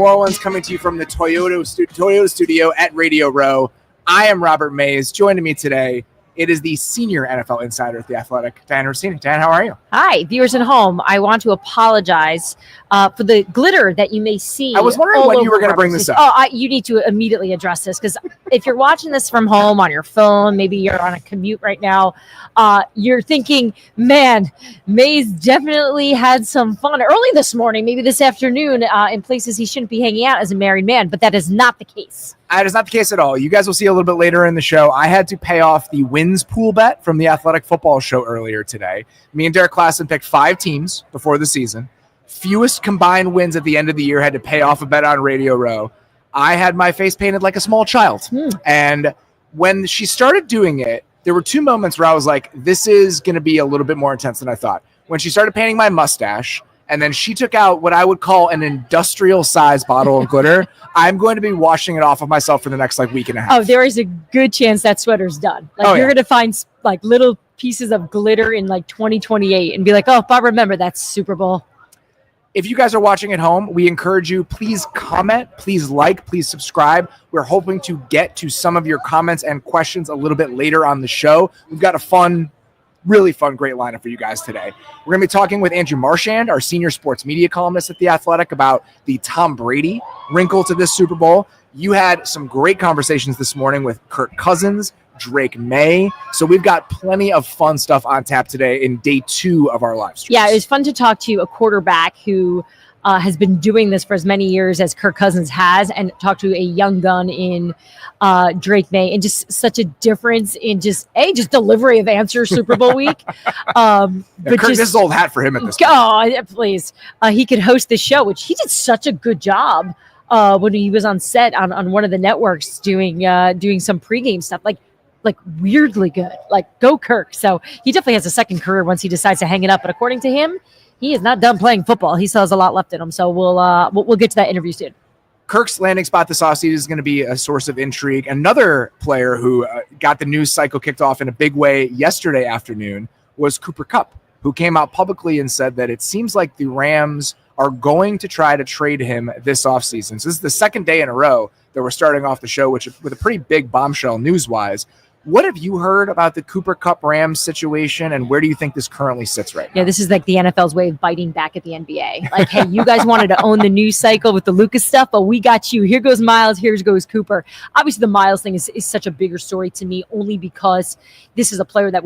New Orleans, coming to you from the Toyota studio at Radio Row. I am Robert Mays. Joining me today It is the senior NFL insider at The Athletic, Dianna Russini. Dan, how are you? Hi, viewers at home. I want to apologize for the glitter that you may see. I was wondering when you were going to bring this up. You need to immediately address this, because if you're watching this from home on your phone, maybe you're on a commute right now, you're thinking, man, Mays definitely had some fun early this morning, maybe this afternoon, in places he shouldn't be hanging out as a married man, but that is not the case. That is not the case at all. You guys will see a little bit later in the show. I had to pay off the wins pool bet from the Athletic Football Show earlier today. Me and Derek Klassen picked 5 teams before the season. Fewest combined wins at the end of the year, had to pay off a bet on Radio Row. I had my face painted like a small child. And when she started doing it, there were 2 moments where I was like, this is going to be a little bit more intense than I thought. When she started painting my mustache, and then she took out what I would call an industrial size bottle of glitter. I'm going to be washing it off of myself for the next week and a half. Oh, there is a good chance that sweater's done. You're going to find little pieces of glitter in 2028 and be like, oh, I remember that Super Bowl. If you guys are watching at home, we encourage you, please comment, please like, please subscribe. We're hoping to get to some of your comments and questions a little bit later on the show. We've got a really fun, great lineup for you guys today. We're going to be talking with Andrew Marchand, our senior sports media columnist at The Athletic, about the Tom Brady wrinkle to this Super Bowl. You had some great conversations this morning with Kirk Cousins, Drake Maye. So we've got plenty of fun stuff on tap today in day 2 of our live stream. Yeah, it was fun to talk to a quarterback who has been doing this for as many years as Kirk Cousins has, and talk to a young gun in Drake Maye, and just such a difference in just delivery of answers Super Bowl week. But Kirk, this is old hat for him at this point. Oh, please. He could host the show, which he did such a good job when he was on set on one of the networks doing some pregame stuff. Like weirdly good. Go Kirk. So he definitely has a second career once he decides to hang it up. But according to him, he is not done playing football. He still has a lot left in him. So we'll get to that interview soon. Kirk's landing spot this offseason is going to be a source of intrigue. Another player who got the news cycle kicked off in a big way yesterday afternoon was Cooper Kupp, who came out publicly and said that it seems like the Rams are going to try to trade him this offseason. So this is the second day in a row that we're starting off the show, with a pretty big bombshell news-wise. What have you heard about the Cooper Kupp Rams situation, and where do you think this currently sits right now? Yeah, this is like the NFL's way of biting back at the NBA. Hey, you guys wanted to own the news cycle with the Lucas stuff, but we got you. Here goes Miles, here goes Cooper. Obviously, the Miles thing is such a bigger story to me, only because this is a player that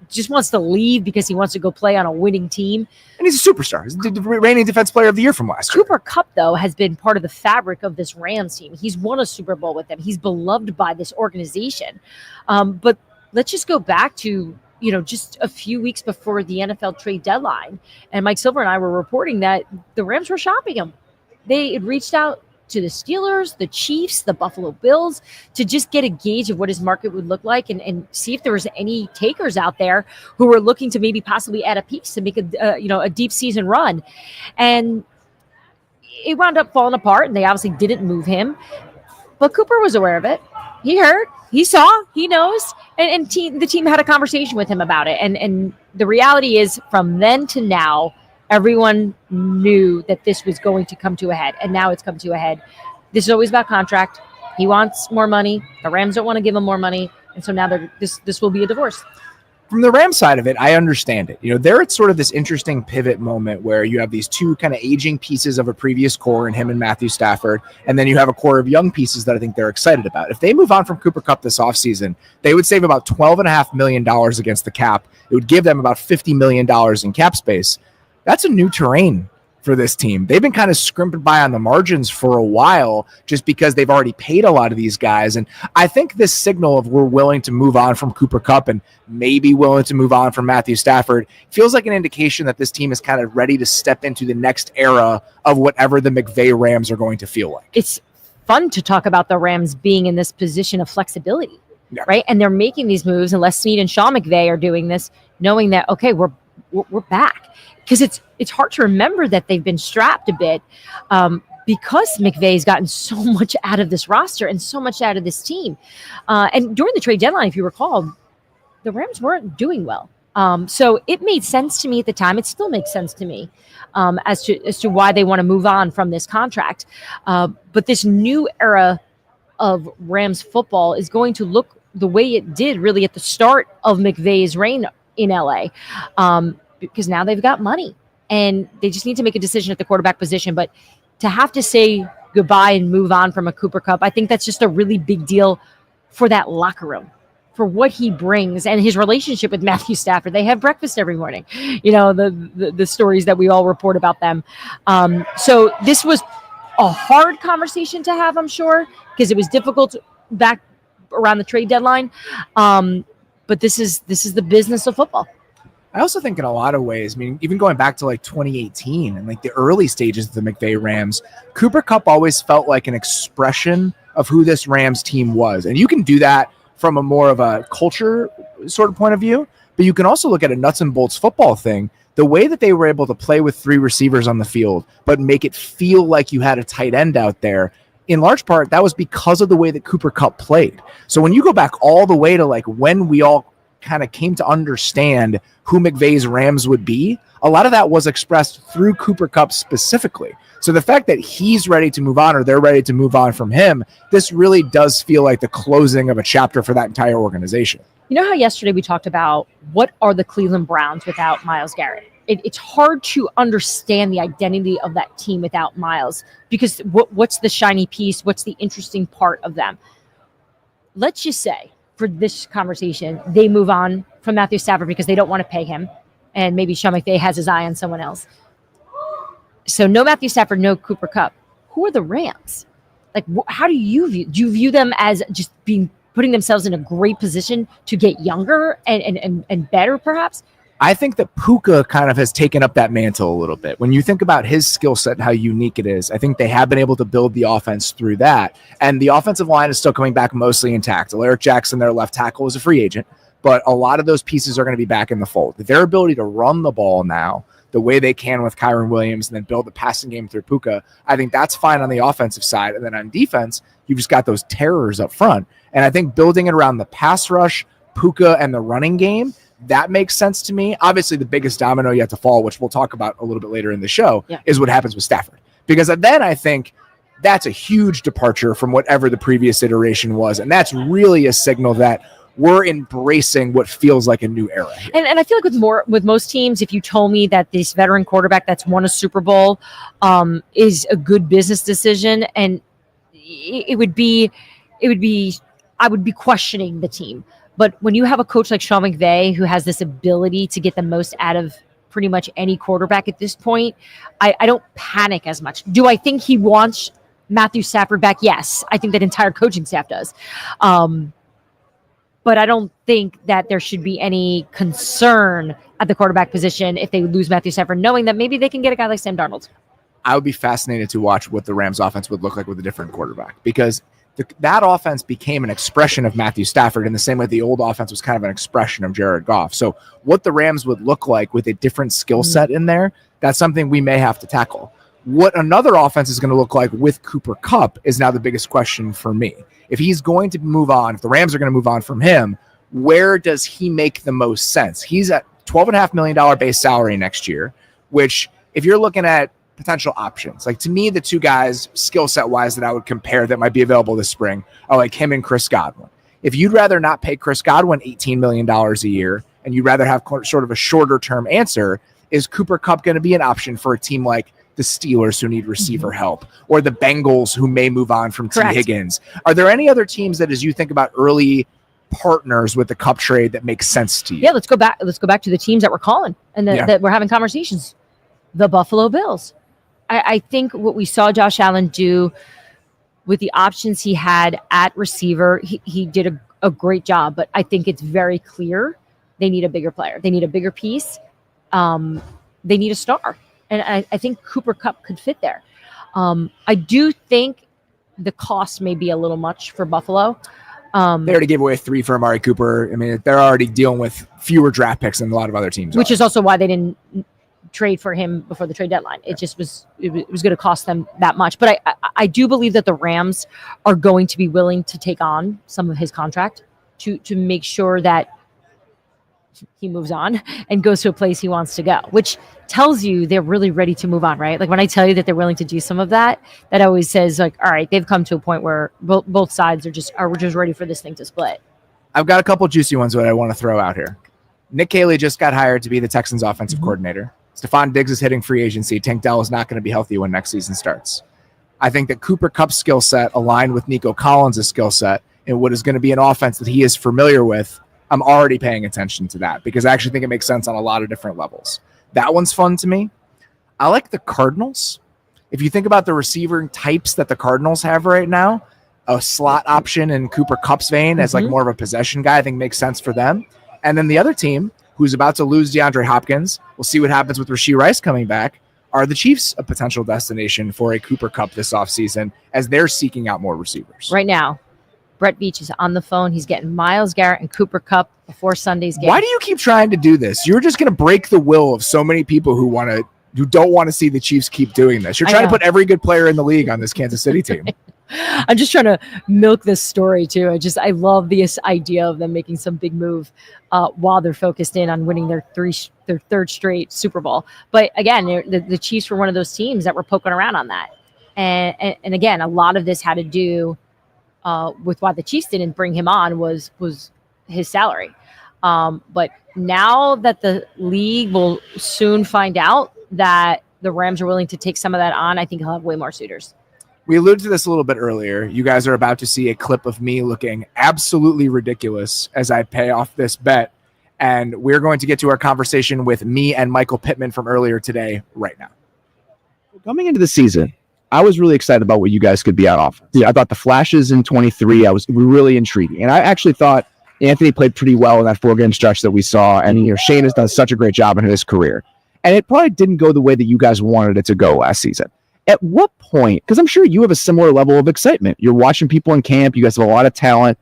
just wants to leave because he wants to go play on a winning team. And he's a superstar. He's the reigning defense player of the year from last year. Cooper Kupp, though, has been part of the fabric of this Rams team. He's won a Super Bowl with them. He's beloved by this organization. But let's just go back to, just a few weeks before the NFL trade deadline. And Mike Silver and I were reporting that the Rams were shopping him. They had reached out to the Steelers, the Chiefs, the Buffalo Bills, to just get a gauge of what his market would look like, and see if there was any takers out there who were looking to maybe possibly add a piece to make a deep season run. And it wound up falling apart, and they obviously didn't move him. But Cooper was aware of it. He heard, he saw, he knows, and the team had a conversation with him about it. And the reality is, from then to now, everyone knew that this was going to come to a head, and now it's come to a head. This is always about contract. He wants more money. The Rams don't want to give him more money, and so now this will be a divorce. From the Rams side of it, I understand it. They're at sort of this interesting pivot moment where you have these 2 kind of aging pieces of a previous core in him and Matthew Stafford, and then you have a core of young pieces that I think they're excited about. If they move on from Cooper Kupp this offseason, they would save about $12.5 million against the cap. It would give them about $50 million in cap space. That's a new terrain for this team. They've been kind of scrimping by on the margins for a while just because they've already paid a lot of these guys. And I think this signal of we're willing to move on from Cooper Kupp and maybe willing to move on from Matthew Stafford feels like an indication that this team is kind of ready to step into the next era of whatever the McVay Rams are going to feel like. It's fun to talk about the Rams being in this position of flexibility, right? And they're making these moves, and Les Snead and Sean McVay are doing this, knowing that, okay, we're back. Because it's hard to remember that they've been strapped a bit because McVay's gotten so much out of this roster and so much out of this team. And during the trade deadline, if you recall, the Rams weren't doing well. So it made sense to me at the time. It still makes sense to me as to why they want to move on from this contract. But this new era of Rams football is going to look the way it did really at the start of McVay's reign in LA, because now they've got money and they just need to make a decision at the quarterback position. But to have to say goodbye and move on from a Cooper Kupp, I think that's just a really big deal for that locker room, for what he brings and his relationship with Matthew Stafford. They have breakfast every morning, the stories that we all report about them. So this was a hard conversation to have, I'm sure, because it was difficult back around the trade deadline. But this is the business of football. I also think in a lot of ways, I mean, even going back to like 2018 and like the early stages of the McVay Rams, Cooper Kupp always felt like an expression of who this Rams team was. And you can do that from a more of a culture sort of point of view, but you can also look at a nuts and bolts football thing. The way that they were able to play with 3 receivers on the field, but make it feel like you had a tight end out there, in large part, that was because of the way that Cooper Kupp played. So when you go back all the way to like when we all kind of came to understand who McVay's Rams would be, a lot of that was expressed through Cooper Kupp specifically. So the fact that he's ready to move on, or they're ready to move on from him, this really does feel like the closing of a chapter for that entire organization. You know how yesterday we talked about what are the Cleveland Browns without Myles Garrett? It's hard to understand the identity of that team without Myles, because what's the shiny piece? What's the interesting part of them? Let's just say, for this conversation, they move on from Matthew Stafford because they don't want to pay him, and maybe Sean McVay has his eye on someone else. So no Matthew Stafford, no Cooper Kupp. Who are the Rams? Like, how do you view them as just putting themselves in a great position to get younger and better, perhaps? I think that Puka kind of has taken up that mantle a little bit. When you think about his skill set and how unique it is, I think they have been able to build the offense through that. And the offensive line is still coming back mostly intact. Alaric Jackson, their left tackle, is a free agent, but a lot of those pieces are going to be back in the fold. Their ability to run the ball now, the way they can with Kyron Williams, and then build the passing game through Puka, I think that's fine on the offensive side. And then on defense, you've just got those terrors up front. And I think building it around the pass rush, Puka, and the running game, that makes sense to me. Obviously, the biggest domino yet to fall, which we'll talk about a little bit later in the show, is what happens with Stafford. Because then I think that's a huge departure from whatever the previous iteration was. And that's really a signal that we're embracing what feels like a new era. And I feel like with most teams, if you told me that this veteran quarterback that's won a Super Bowl is a good business decision, and I would be questioning the team. But when you have a coach like Sean McVay who has this ability to get the most out of pretty much any quarterback at this point, I don't panic as much. Do I think he wants Matthew Stafford back? Yes. I think that entire coaching staff does. But I don't think that there should be any concern at the quarterback position if they lose Matthew Stafford, knowing that maybe they can get a guy like Sam Darnold. I would be fascinated to watch what the Rams offense would look like with a different quarterback, because that offense became an expression of Matthew Stafford in the same way the old offense was kind of an expression of Jared Goff. So what the Rams would look like with a different skill set in there, that's something we may have to tackle. What another offense is going to look like with Cooper Kupp is now the biggest question for me. If he's going to move on, if the Rams are going to move on from him, where does he make the most sense? He's at $12.5 million base salary next year, which if you're looking at potential options, like to me, the two guys skill set wise that I would compare that might be available this spring are like him and Chris Godwin. If you'd rather not pay Chris Godwin $18 million a year and you'd rather have sort of a shorter term answer, is Cooper Kupp going to be an option for a team like the Steelers who need receiver help, or the Bengals who may move on from T. Higgins? Are there any other teams that, as you think about early partners with the Kupp trade, that makes sense to you? Yeah, let's go back to the teams that we're calling and that we're having conversations. The Buffalo Bills. I think what we saw Josh Allen do with the options he had at receiver, he did a great job, but I think it's very clear they need a bigger player. They need a bigger piece. They need a star. And I think Cooper Kupp could fit there. I do think the cost may be a little much for Buffalo. They already gave away 3 for Amari Cooper. I mean, they're already dealing with fewer draft picks than a lot of other teams. Which is also why they didn't trade for him before the trade deadline. It just was going to cost them that much. But I do believe that the Rams are going to be willing to take on some of his contract to make sure that he moves on and goes to a place he wants to go, which tells you they're really ready to move on, right? Like when I tell you that they're willing to do some of that, that always says like, all right, they've come to a point where both sides are just ready for this thing to split. I've got a couple juicy ones that I want to throw out here. Nick Caley just got hired to be the Texans offensive coordinator. Stephon Diggs is hitting free agency. Tank Dell is not going to be healthy when next season starts. I think that Cooper Kupp's skill set aligned with Nico Collins' skill set and what is going to be an offense that he is familiar with. I'm already paying attention to that because I actually think it makes sense on a lot of different levels. That one's fun to me. I like the Cardinals. If you think about the receiver types that the Cardinals have right now, a slot option in Cooper Kupp's vein as like more of a possession guy, I think makes sense for them. And then the other team who's about to lose DeAndre Hopkins, we'll see what happens with Rashee Rice coming back. Are the Chiefs a potential destination for a Cooper Kupp this offseason as they're seeking out more receivers? Right now, Brett Veach is on the phone. He's getting Myles Garrett and Cooper Kupp before Sunday's game. Why do you keep trying to do this? You're just going to break the will of so many people who don't want to see the Chiefs keep doing this. You're trying to put every good player in the league on this Kansas City team. I'm just trying to milk this story too. I love this idea of them making some big move while they're focused in on winning their third straight Super Bowl. But again, the Chiefs were one of those teams that were poking around on that. And again, a lot of this had to do with why the Chiefs didn't bring him on was his salary. But now that the league will soon find out that the Rams are willing to take some of that on, I think he'll have way more suitors. We alluded to this a little bit earlier. You guys are about to see a clip of me looking absolutely ridiculous as I pay off this bet. And we're going to get to our conversation with me and Michael Pittman from earlier today right now. Coming into the season, I was really excited about what you guys could be at offense. Yeah, I thought the flashes in 23 were really intriguing. And I actually thought Anthony played pretty well in that 4-game stretch that we saw. And Shane has done such a great job in his career. And it probably didn't go the way that you guys wanted it to go last season. At what point, because I'm sure you have a similar level of excitement. You're watching people in camp. You guys have a lot of talent.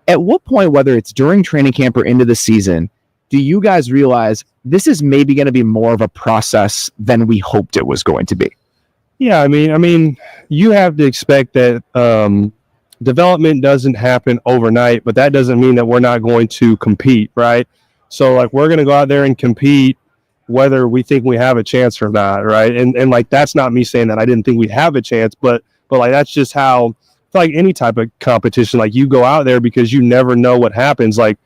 At what point, whether it's during training camp or into the season, do you guys realize this is maybe going to be more of a process than we hoped it was going to be? Yeah, I mean, you have to expect that development doesn't happen overnight, but that doesn't mean that we're not going to compete, right? So, like, we're going to go out there and compete whether we think we have a chance or not, right? And like, that's not me saying that I didn't think we'd have a chance, but like, that's just how, like any type of competition, like you go out there because you never know what happens. Like,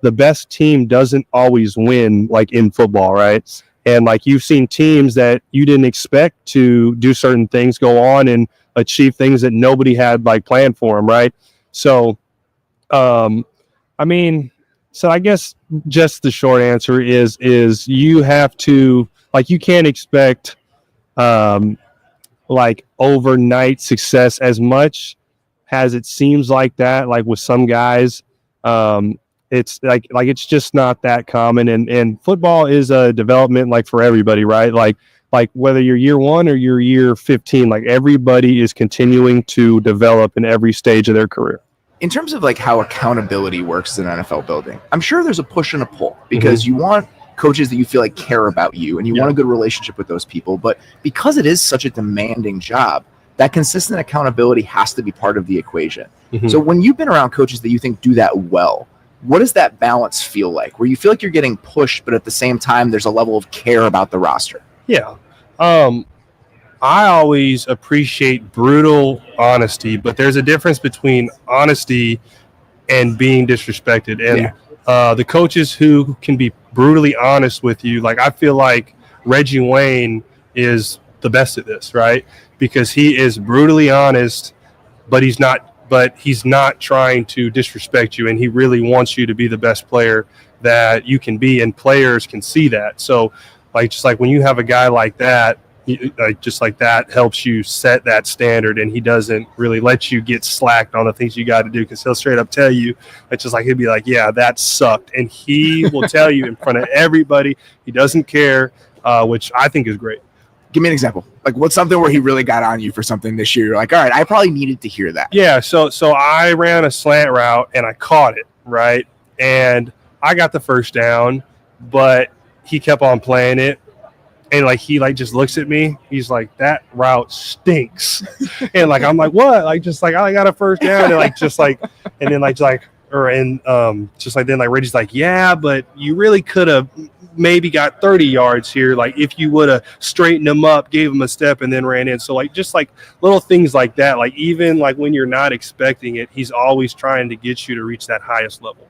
the best team doesn't always win, like in football, right? And like, you've seen teams that you didn't expect to do certain things go on and achieve things that nobody had like planned for them, right? So, so I guess just the short answer is you have to, like, you can't expect like overnight success as much as it seems like that, like with some guys. It's like it's just not that common, and football is a development, like, for everybody, right? Like whether you're year 1 or you're year 15, like, everybody is continuing to develop in every stage of their career. In terms of like how accountability works in an NFL building, I'm sure there's a push and a pull because you want coaches that you feel like care about you and you want a good relationship with those people. But because it is such a demanding job, that consistent accountability has to be part of the equation. So when you've been around coaches that you think do that well, what does that balance feel like? Where you feel like you're getting pushed, but at the same time, there's a level of care about the roster. Yeah. I always appreciate brutal honesty, but there's a difference between honesty and being disrespected. And the coaches who can be brutally honest with you, like, I feel like Reggie Wayne is the best at this, right? Because he is brutally honest, but he's not trying to disrespect you, and he really wants you to be the best player that you can be, and players can see that. So, like, just like when you have a guy like that, just like that helps you set that standard, and he doesn't really let you get slacked on the things you got to do, because he'll straight up tell you, it's just like, he'll be like, yeah, that sucked, and he will tell you in front of everybody. He doesn't care, which I think is great. Give me an example. Like, what's something where he really got on you for something this year? You're like, all right, I probably needed to hear that. Yeah, so I ran a slant route and I caught it, right? And I got the first down, but he kept on playing it. And like, he like just looks at me. He's like, that route stinks. And like, I'm like, what? Like, just like, I got a first down. And like, just like, and then just like Reggie's like, yeah, but you really could have maybe got 30 yards here. Like if you would have straightened him up, gave him a step, and then ran in. So like just like little things like that. Like even like when you're not expecting it, he's always trying to get you to reach that highest level.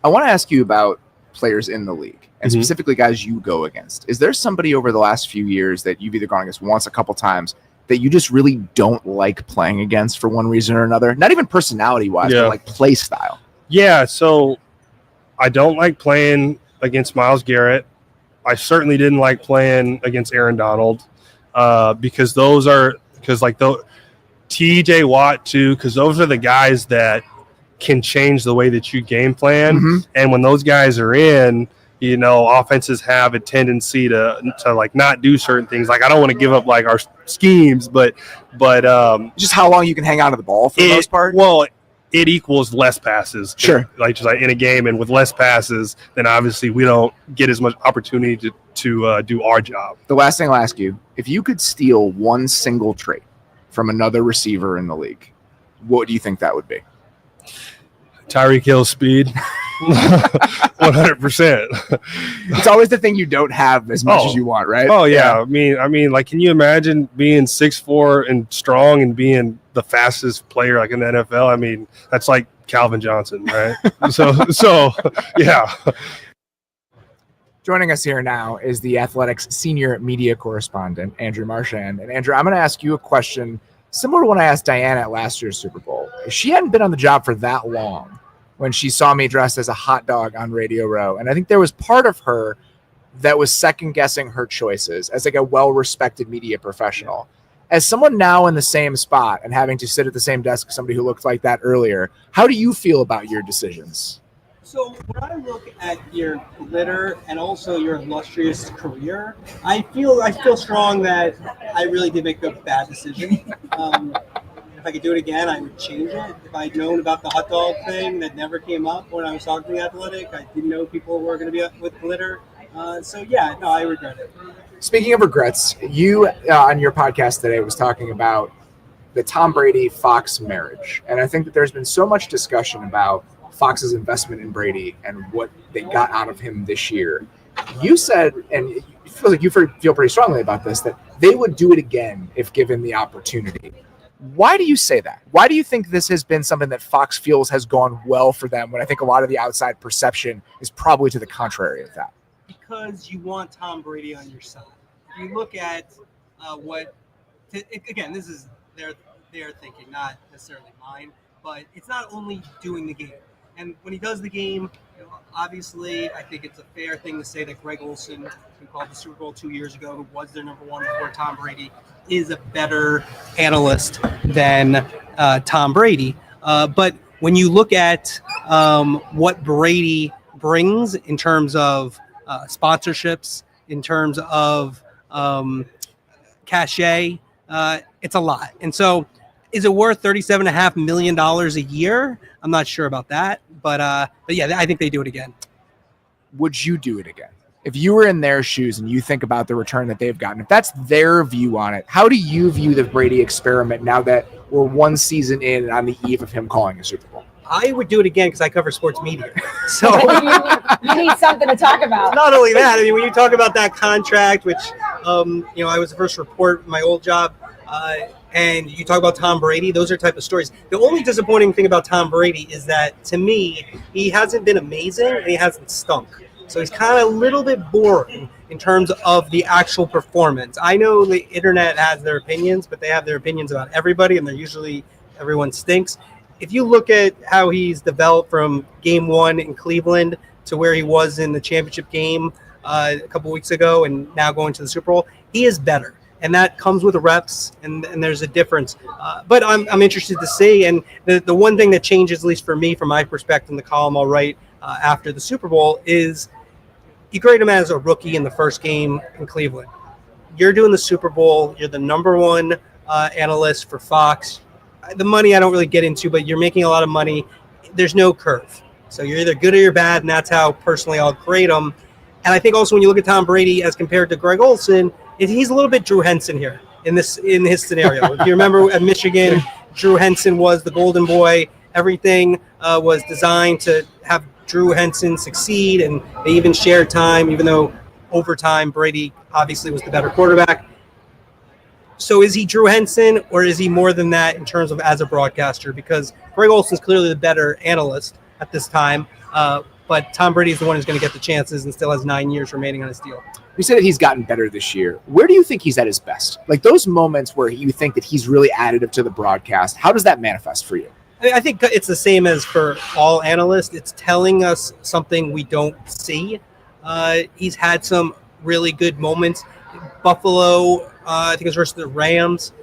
I want to ask you about players in the league and specifically guys you go against. Is there somebody over the last few years that you've either gone against once, a couple times, that you just really don't like playing against for one reason or another? Not even personality-wise, but like play style. Yeah, so I don't like playing against Myles Garrett. I certainly didn't like playing against Aaron Donald because TJ Watt too, because those are the guys that can change the way that you game plan. And when those guys are in, you know, offenses have a tendency to like not do certain things. Like I don't want to give up like our schemes, but just how long you can hang on to the ball for the most part. Well, it equals less passes. Sure. Like just like in a game, and with less passes, then obviously we don't get as much opportunity to do our job. The last thing I'll ask you, if you could steal one single trait from another receiver in the league, what do you think that would be? Tyreek Hill's speed. 100%. It's always the thing you don't have as much as you want, right? Oh yeah. I mean, like, can you imagine being 6'4" and strong and being the fastest player like in the NFL? I mean, that's like Calvin Johnson, right? so yeah. Joining us here now is the Athletics senior media correspondent, Andrew Marchand. And Andrew, I'm going to ask you a question similar to when I asked Dianna at last year's Super Bowl. She hadn't been on the job for that long when she saw me dressed as a hot dog on Radio Row. And I think there was part of her that was second guessing her choices as like a well-respected media professional. As someone now in the same spot and having to sit at the same desk as somebody who looked like that earlier, how do you feel about your decisions? So when I look at your glitter and also your illustrious career, I feel strong that I really did make a bad decision. If I could do it again, I would change it. If I'd known about the hot dog thing that never came up when I was talking to the Athletic, I didn't know people were going to be with glitter. I regret it. Speaking of regrets, you on your podcast today was talking about the Tom Brady-Fox marriage. And I think that there's been so much discussion about Fox's investment in Brady and what they got out of him this year. You said, and it feels like you feel pretty strongly about this, that they would do it again if given the opportunity. Why do you say that? Why do you think this has been something that Fox feels has gone well for them when I think a lot of the outside perception is probably to the contrary of that? Because you want Tom Brady on your side. If you look at again, this is their thinking, not necessarily mine, but it's not only doing the game. And when he does the game, obviously, I think it's a fair thing to say that Greg Olsen, who called the Super Bowl 2 years ago, who was their number one before Tom Brady, is a better analyst than Tom Brady. But when you look at what Brady brings in terms of sponsorships, in terms of cachet, it's a lot. And so is it worth $37.5 million a year? I'm not sure about that. But yeah, I think they do it again. Would you do it again? If you were in their shoes and you think about the return that they've gotten, if that's their view on it, how do you view the Brady experiment now that we're one season in and on the eve of him calling a Super Bowl? I would do it again because I cover sports media. So you need something to talk about. Not only that, I mean, when you talk about that contract, which, I was the first report in my old job, and you talk about Tom Brady, those are type of stories. The only disappointing thing about Tom Brady is that, to me, he hasn't been amazing and he hasn't stunk. So he's kind of a little bit boring in terms of the actual performance. I know the internet has their opinions, but they have their opinions about everybody, and they're usually everyone stinks. If you look at how he's developed from game one in Cleveland to where he was in the championship game a couple weeks ago and now going to the Super Bowl, he is better. And that comes with the reps, and there's a difference. But I'm interested to see. And the one thing that changes, at least for me, from my perspective in the column I'll write after the Super Bowl, is you grade him as a rookie in the first game in Cleveland. You're doing the Super Bowl. You're the number one analyst for Fox. The money I don't really get into, but you're making a lot of money. There's no curve. So you're either good or you're bad, and that's how personally I'll grade him. And I think also when you look at Tom Brady as compared to Greg Olsen, he's a little bit Drew Henson here in his scenario. If you remember at Michigan, Drew Henson was the golden boy. Everything was designed to have Drew Henson succeed, and they even shared time, even though over time Brady obviously was the better quarterback. So is he Drew Henson, or is he more than that in terms of as a broadcaster? Because Greg Olson's clearly the better analyst at this time, but Tom Brady is the one who's going to get the chances and still has 9 years remaining on his deal. You said that he's gotten better this year. Where do you think he's at his best? Like those moments where you think that he's really additive to the broadcast, how does that manifest for you? I think it's the same as for all analysts. It's telling us something we don't see. He's had some really good moments. Buffalo, I think it was versus the Rams.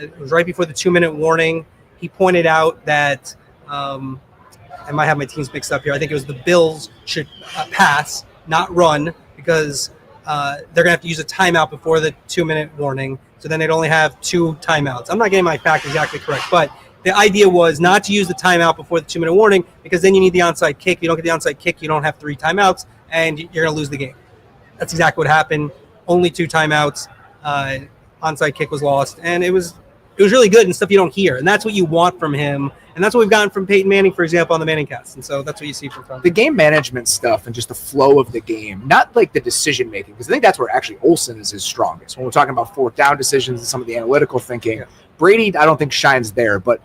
It was right before the 2-minute warning. He pointed out that I might have my teams mixed up here. I think it was the Bills should pass, not run, because they're going to have to use a timeout before the 2-minute warning. So then they'd only have 2 timeouts. I'm not getting my fact exactly correct, but the idea was not to use the timeout before the 2-minute warning because then you need the onside kick. If you don't get the onside kick, you don't have 3 timeouts, and you're going to lose the game. That's exactly what happened. Only 2 timeouts. Onside kick was lost, and it was really good and stuff you don't hear, and that's what you want from him, and that's what we've gotten from Peyton Manning, for example, on the Manning cast, and so that's what you see from Tom. The game management stuff and just the flow of the game, not like the decision making, because I think that's where actually Olsen is his strongest. When we're talking about 4th down decisions and some of the analytical thinking, Brady I don't think shines there, but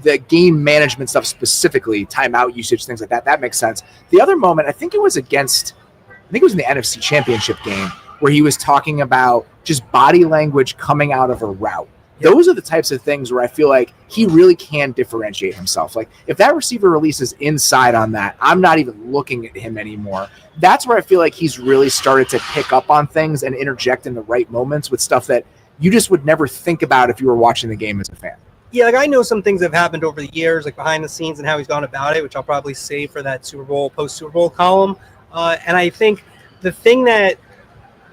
the game management stuff specifically, timeout usage, things like that, that makes sense. The other moment, I think it was in the NFC Championship game where he was talking about just body language coming out of a route. Those are the types of things where I feel like he really can differentiate himself. Like if that receiver releases inside on that, I'm not even looking at him anymore. That's where I feel like he's really started to pick up on things and interject in the right moments with stuff that you just would never think about if you were watching the game as a fan. Yeah, like I know some things that have happened over the years, like behind the scenes and how he's gone about it, which I'll probably save for that Super Bowl, post-Super Bowl column. And I think the thing that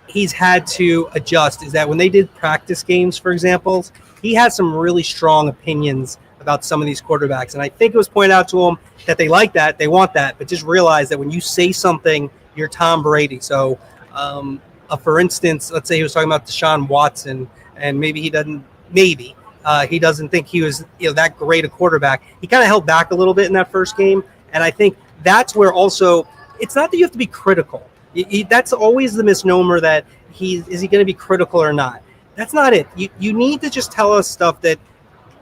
he's had to adjust is that when they did practice games, for example, he has some really strong opinions about some of these quarterbacks. And I think it was pointed out to him that they like that, they want that, but just realize that when you say something, you're Tom Brady. So for instance, let's say he was talking about Deshaun Watson, and maybe he doesn't think he was that great a quarterback. He kind of held back a little bit in that first game. And I think that's where also, it's not that you have to be critical. That's always the misnomer that is he going to be critical or not? That's not it. You need to just tell us stuff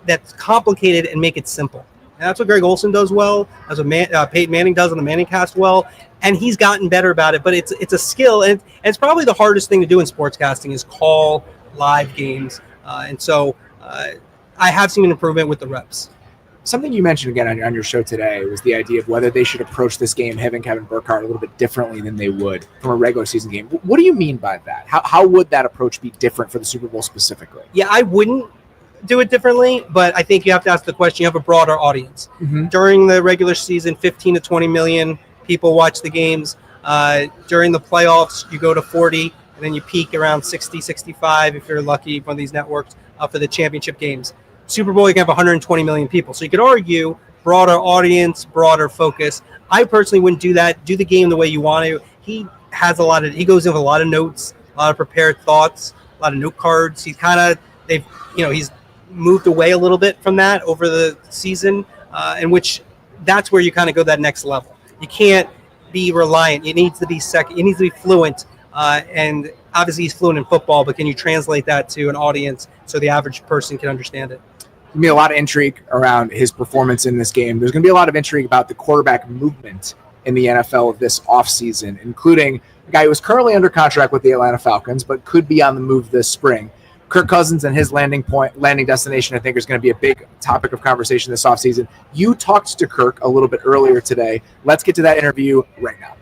that's complicated and make it simple. And that's what Greg Olsen does well. That's what Peyton Manning does on the Manning cast well. And he's gotten better about it. But it's a skill. And it's probably the hardest thing to do in sportscasting is call live games. And so I have seen an improvement with the reps. Something you mentioned again on your show today was the idea of whether they should approach this game, having Kevin Burkhardt, a little bit differently than they would from a regular season game. What do you mean by that? How would that approach be different for the Super Bowl specifically? Yeah, I wouldn't do it differently, but I think you have to ask the question. You have a broader audience. Mm-hmm. During the regular season, 15 to 20 million people watch the games. During the playoffs, you go to 40, and then you peak around 60, 65 if you're lucky, one of these networks, for the championship games. Super Bowl, you can have 120 million people. So you could argue broader audience, broader focus. I personally wouldn't do that. Do the game the way you want to. He goes in with a lot of notes, a lot of prepared thoughts, a lot of note cards. He's moved away a little bit from that over the season, in which that's where you kind of go that next level. You can't be reliant. It needs to be second. It needs to be fluent. And obviously he's fluent in football, but can you translate that to an audience so the average person can understand it? There's going to be a lot of intrigue around his performance in this game. There's going to be a lot of intrigue about the quarterback movement in the NFL this offseason, including a guy who is currently under contract with the Atlanta Falcons, but could be on the move this spring. Kirk Cousins and his landing destination, I think, is going to be a big topic of conversation this offseason. You talked to Kirk a little bit earlier today. Let's get to that interview right now.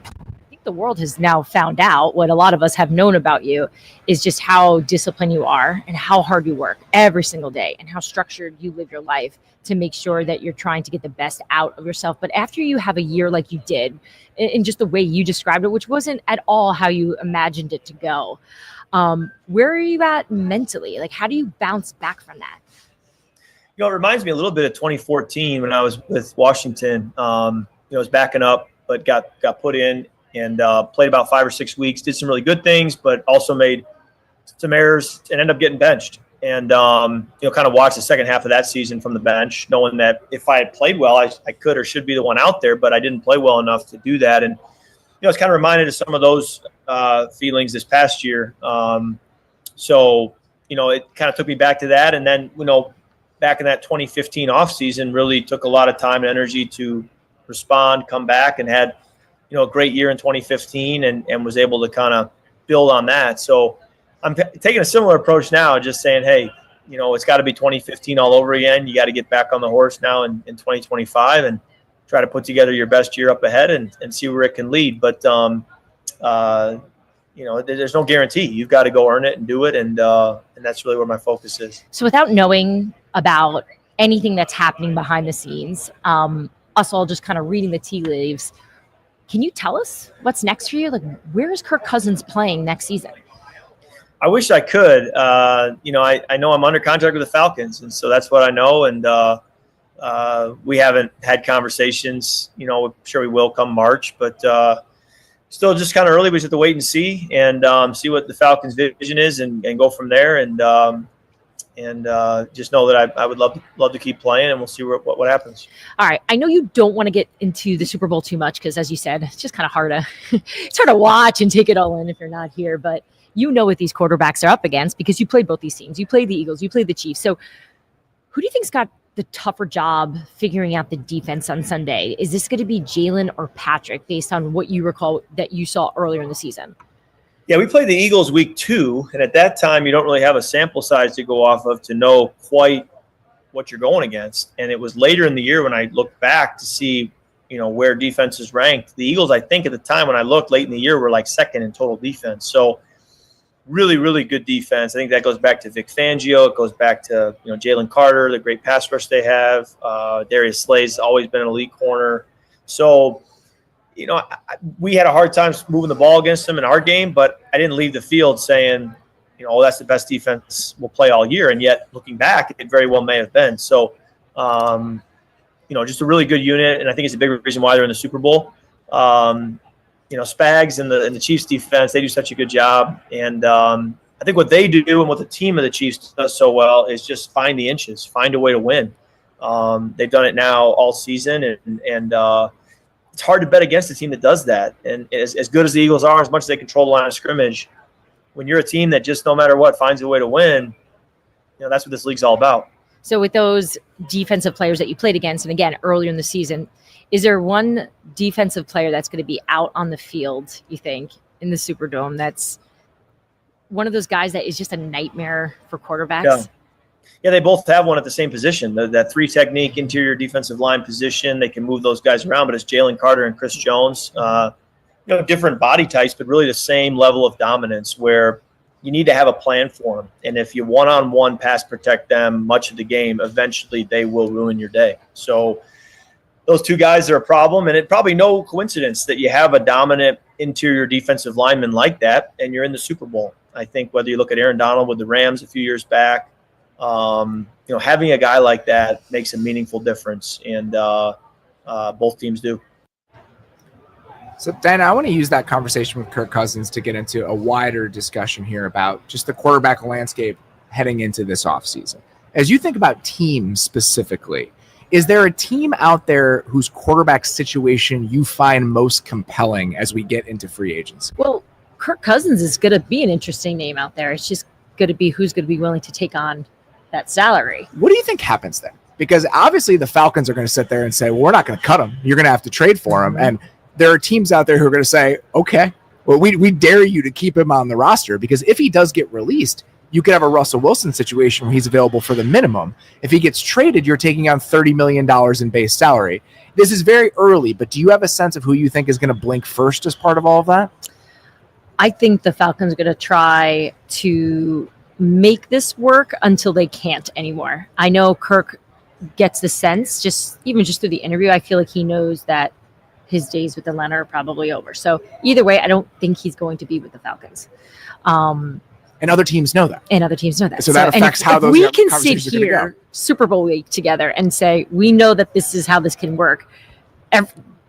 The world has now found out what a lot of us have known about you is just how disciplined you are and how hard you work every single day and how structured you live your life to make sure that you're trying to get the best out of yourself. But after you have a year like you did, in just the way you described it, which wasn't at all how you imagined it to go, where are you at mentally? Like, how do you bounce back from that? It reminds me a little bit of 2014 when I was with Washington. I was backing up, but got put in. And played about 5 or 6 weeks, did some really good things, but also made some errors and ended up getting benched. and kind of watch the second half of that season from the bench, knowing that if I had played well, I could or should be the one out there, but I didn't play well enough to do that. And it's kind of reminded of some of those feelings this past year. So it kind of took me back to that, and then back in that 2015 offseason, really took a lot of time and energy to respond, come back, and had a great year in 2015, and was able to kind of build on that. So I'm taking a similar approach now, just saying, hey, it's got to be 2015 all over again. You got to get back on the horse now in 2025 and try to put together your best year up ahead and see where it can lead. But, there's no guarantee. You've got to go earn it and do it. And that's really where my focus is. So without knowing about anything that's happening behind the scenes, us all just kind of reading the tea leaves, can you tell us what's next for you? Like, where is Kirk Cousins playing next season? I wish I could. I know I'm under contract with the Falcons, and so that's what I know. And we haven't had conversations. I'm sure we will come March, but still just kind of early. We just have to wait and see see what the Falcons' vision is, and go from there. And just know that I would love to keep playing, and we'll see what happens. All right. I know you don't want to get into the Super Bowl too much because, as you said, it's just kind of hard to watch and take it all in if you're not here. But what these quarterbacks are up against because you played both these teams. You played the Eagles. You played the Chiefs. So who do you think's got the tougher job figuring out the defense on Sunday? Is this going to be Jalen or Patrick based on what you recall that you saw earlier in the season? Yeah, we played the Eagles week 2, and at that time you don't really have a sample size to go off of to know quite what you're going against. And it was later in the year when I looked back to see, where defenses ranked. The Eagles, I think at the time when I looked late in the year, were like second in total defense. So really, really good defense. I think that goes back to Vic Fangio. It goes back to, Jalen Carter, the great pass rush they have. Darius Slay's always been an elite corner. So, we had a hard time moving the ball against them in our game, but I didn't leave the field saying, that's the best defense we'll play all year. And yet, looking back, it very well may have been. So, just a really good unit, and I think it's a big reason why they're in the Super Bowl. Spags and the Chiefs defense, they do such a good job. And I think what they do and what the team of the Chiefs does so well is just find the inches, find a way to win. They've done it now all season, and it's hard to bet against a team that does that. And as good as the Eagles are, as much as they control the line of scrimmage, when you're a team that just no matter what finds a way to win, that's what this league's all about. So with those defensive players that you played against, and again, earlier in the season, is there one defensive player that's going to be out on the field, you think, in the Superdome that's one of those guys that is just a nightmare for quarterbacks? Yeah, they both have one at the same position, that 3 technique interior defensive line position. They can move those guys around, but it's Jalen Carter and Chris Jones. Different body types, but really the same level of dominance where you need to have a plan for them. And if you one-on-one pass protect them much of the game, eventually they will ruin your day. So those 2 guys are a problem, and it's probably no coincidence that you have a dominant interior defensive lineman like that, and you're in the Super Bowl. I think whether you look at Aaron Donald with the Rams a few years back, having a guy like that makes a meaningful difference, and both teams do. So, Dan, I want to use that conversation with Kirk Cousins to get into a wider discussion here about just the quarterback landscape heading into this offseason. As you think about teams specifically, is there a team out there whose quarterback situation you find most compelling as we get into free agency? Well, Kirk Cousins is going to be an interesting name out there. It's just going to be who's going to be willing to take on that salary. What do you think happens there? Because obviously the Falcons are going to sit there and say, well, we're not going to cut him. You're going to have to trade for him. And there are teams out there who are going to say, okay, well, we dare you to keep him on the roster, because if he does get released, you could have a Russell Wilson situation where he's available for the minimum. If he gets traded, you're taking on $30 million in base salary. This is very early, but do you have a sense of who you think is going to blink first as part of all of that? I think the Falcons are going to try to make this work until they can't anymore. I know Kirk gets the sense, just through the interview, I feel like he knows that his days with Atlanta are probably over. So either way, I don't think he's going to be with the Falcons. And other teams know that. So that affects how those we can sit conversations are gonna here go. Super Bowl week together and say, we know that this is how this can work.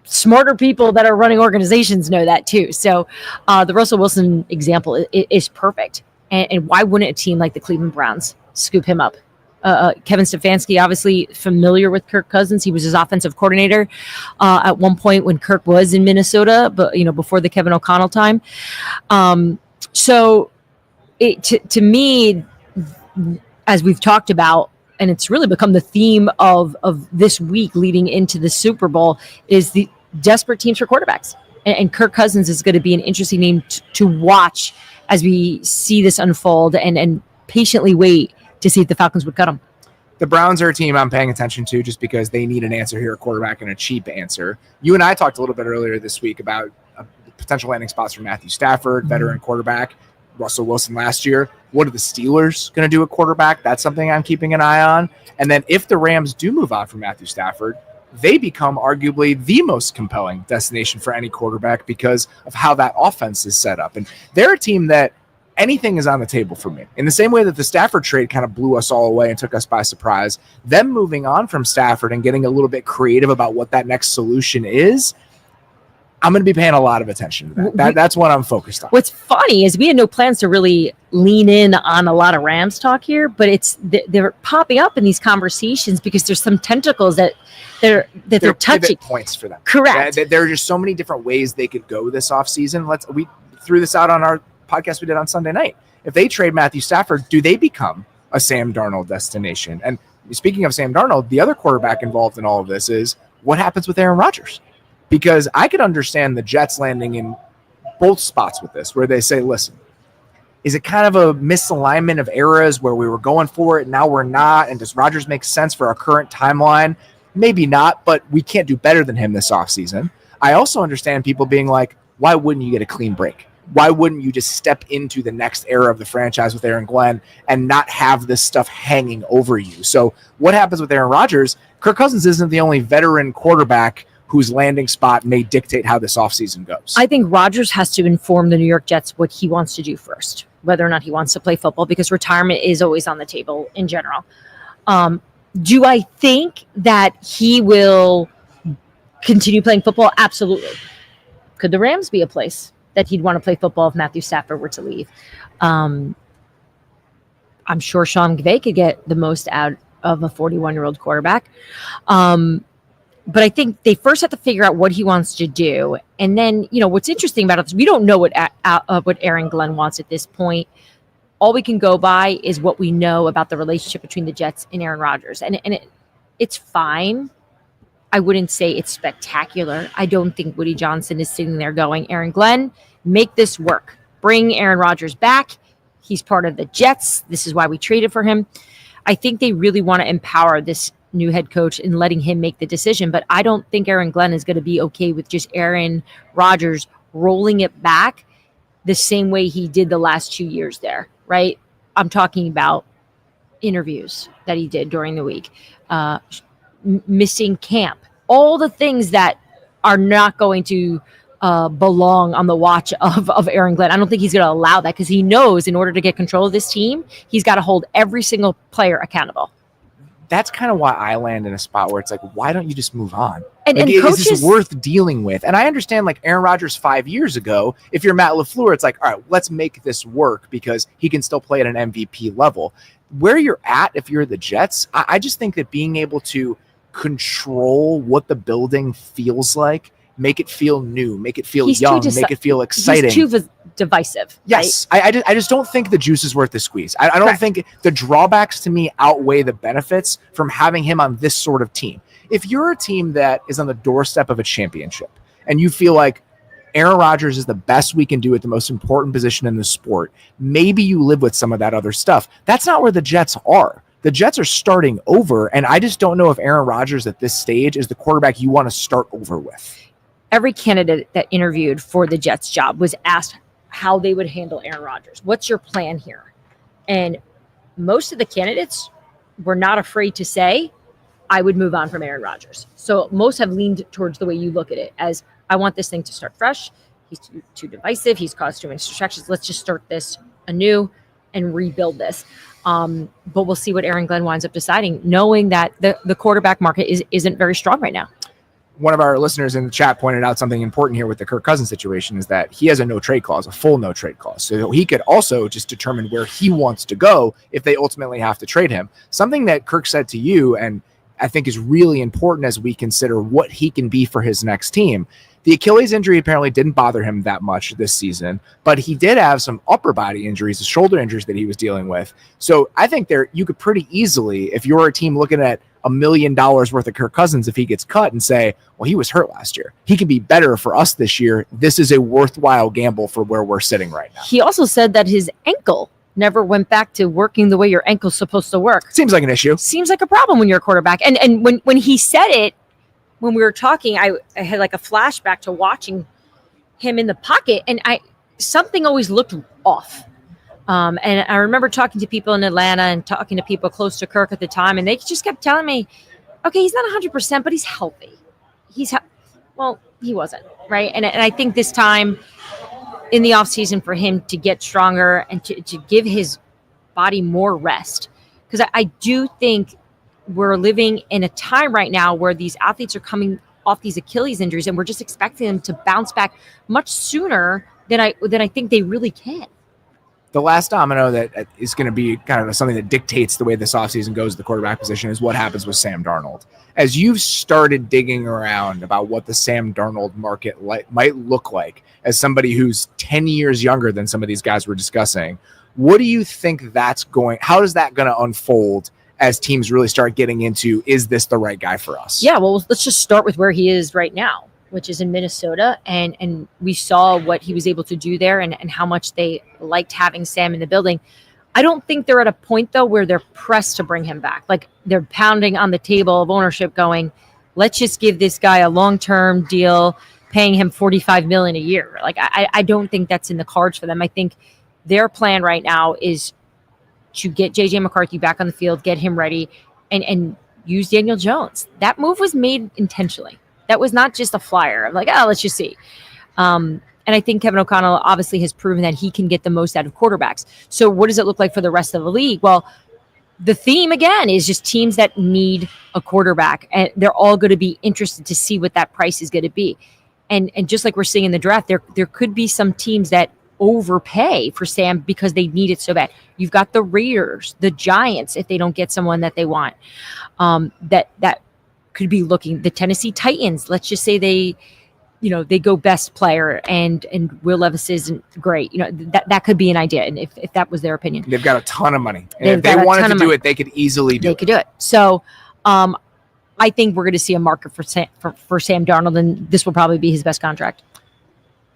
Smarter people that are running organizations know that too. So the Russell Wilson example is perfect. And why wouldn't a team like the Cleveland Browns scoop him up. Kevin Stefanski, obviously familiar with Kirk Cousins. He was his offensive coordinator at one point when Kirk was in Minnesota, but before the Kevin O'Connell time. So to me, as we've talked about, and it's really become the theme of this week leading into the Super Bowl, is the desperate teams for quarterbacks. And Kirk Cousins is going to be an interesting name to watch as we see this unfold and patiently wait to see if the Falcons would cut him. The Browns are a team I'm paying attention to just because they need an answer here at quarterback, and a cheap answer. You and I talked a little bit earlier this week about potential landing spots for Matthew Stafford, veteran quarterback, Russell Wilson last year. What are the Steelers going to do at quarterback? That's something I'm keeping an eye on. And then if the Rams do move on from Matthew Stafford, they become arguably the most compelling destination for any quarterback because of how that offense is set up. And they're a team that anything is on the table for me. In the same way that the Stafford trade kind of blew us all away and took us by surprise, them moving on from Stafford and getting a little bit creative about what that next solution is, I'm going to be paying a lot of attention to that. That's what I'm focused on. What's funny is we had no plans to really lean in on a lot of Rams talk here, but they're popping up in these conversations because there's some tentacles that they're touching. Pivot points for them. Correct. There are just so many different ways they could go this offseason. We threw this out on our podcast we did on Sunday night. If they trade Matthew Stafford, do they become a Sam Darnold destination? And speaking of Sam Darnold, the other quarterback involved in all of this is what happens with Aaron Rodgers? Because I could understand the Jets landing in both spots with this, where they say, listen, is it kind of a misalignment of eras where we were going for it and now we're not? And does Rodgers make sense for our current timeline? Maybe not, but we can't do better than him this offseason. I also understand people being like, why wouldn't you get a clean break? Why wouldn't you just step into the next era of the franchise with Aaron Glenn and not have this stuff hanging over you? So what happens with Aaron Rodgers? Kirk Cousins isn't the only veteran quarterback whose landing spot may dictate how this offseason goes. I think Rodgers has to inform the New York Jets what he wants to do first, whether or not he wants to play football, because retirement is always on the table in general. Do I think that he will continue playing football? Absolutely. Could the Rams be a place that he'd want to play football if Matthew Stafford were to leave? I'm sure Sean McVay could get the most out of a 41-year-old quarterback. But I think they first have to figure out what he wants to do. And then, what's interesting about it is we don't know what Aaron Glenn wants at this point. All we can go by is what we know about the relationship between the Jets and Aaron Rodgers. And it's fine. I wouldn't say it's spectacular. I don't think Woody Johnson is sitting there going, Aaron Glenn, make this work. Bring Aaron Rodgers back. He's part of the Jets. This is why we traded for him. I think they really want to empower this new head coach and letting him make the decision. But I don't think Aaron Glenn is going to be okay with just Aaron Rodgers rolling it back the same way he did the last 2 years there, right? I'm talking about interviews that he did during the week, missing camp, all the things that are not going to belong on the watch of Aaron Glenn. I don't think he's going to allow that because he knows in order to get control of this team, he's got to hold every single player accountable. That's kind of why I land in a spot where it's like, why don't you just move on? And is this worth dealing with? And I understand, like Aaron Rodgers 5 years ago, if you're Matt LaFleur, it's like, all right, let's make this work because he can still play at an MVP level. Where you're at, if you're the Jets, I just think that being able to control what the building feels like, make it feel new, make it feel young, make it feel exciting. He's too divisive. Yes. Right? I just don't think the juice is worth the squeeze. I don't think the drawbacks to me outweigh the benefits from having him on this sort of team. If you're a team that is on the doorstep of a championship and you feel like Aaron Rodgers is the best we can do at the most important position in the sport, maybe you live with some of that other stuff. That's not where the Jets are. The Jets are starting over, and I just don't know if Aaron Rodgers at this stage is the quarterback you want to start over with. Every candidate that interviewed for the Jets job was asked how they would handle Aaron Rodgers. What's your plan here? And most of the candidates were not afraid to say, I would move on from Aaron Rodgers. So most have leaned towards the way you look at it as, I want this thing to start fresh. He's too divisive. He's caused too many distractions. Let's just start this anew and rebuild this. But we'll see what Aaron Glenn winds up deciding, knowing that the quarterback market isn't very strong right now. one of our listeners in the chat pointed out something important here with the Kirk Cousins situation is that he has a no trade clause, a full no trade clause. So he could also just determine where he wants to go if they ultimately have to trade him. Something that Kirk said to you, and I think is really important as we consider what he can be for his next team. The Achilles injury apparently didn't bother him that much this season, but he did have some upper body injuries, the shoulder injuries that he was dealing with. So I think you could pretty easily, if you're a team looking at $1 million worth of Kirk Cousins, if he gets cut, and say, well, he was hurt last year, he could be better for us this year. This is a worthwhile gamble for where we're sitting right now. He also said that his ankle never went back to working the way your ankle's supposed to work. Seems like an issue. Seems like a problem when you're a quarterback. And when he said it, when we were talking, I had like a flashback to watching him in the pocket, and something always looked off. And I remember talking to people in Atlanta and talking to people close to Kirk at the time, and they just kept telling me, okay, he's not 100%, but he's healthy. Well, he wasn't, right? And I think this time in the offseason for him to get stronger and to give his body more rest, because I do think we're living in a time right now where these athletes are coming off these Achilles injuries, and we're just expecting them to bounce back much sooner than I think they really can. The last domino that is going to be kind of something that dictates the way this offseason goes at the quarterback position is what happens with Sam Darnold. As you've started digging around about what the Sam Darnold market might look like as somebody who's 10 years younger than some of these guys we're discussing, what do you think how is that going to unfold as teams really start getting into, is this the right guy for us? Yeah, well, let's just start with where he is right now, which is in Minnesota. And we saw what he was able to do there and how much they liked having Sam in the building. I don't think they're at a point, though, where they're pressed to bring him back. Like, they're pounding on the table of ownership going, let's just give this guy a long-term deal, paying him $45 million a year. Like, I don't think that's in the cards for them. I think their plan right now is to get J.J. McCarthy back on the field, get him ready, and use Daniel Jones. That move was made intentionally. That was not just a flyer. I'm like, let's just see. And I think Kevin O'Connell obviously has proven that he can get the most out of quarterbacks. So what does it look like for the rest of the league? Well, the theme, again, is just teams that need a quarterback. And they're all going to be interested to see what that price is going to be. And just like we're seeing in the draft, there could be some teams that overpay for Sam because they need it so bad. You've got the Raiders, the Giants, if they don't get someone that they want. That could be looking, the Tennessee Titans. Let's just say they go best player and Will Levis isn't great. That could be an idea. And if that was their opinion, they've got a ton of money. And if they wanted to do it, they could easily do it. They could do it. So I think we're going to see a market for Sam Darnold, and this will probably be his best contract.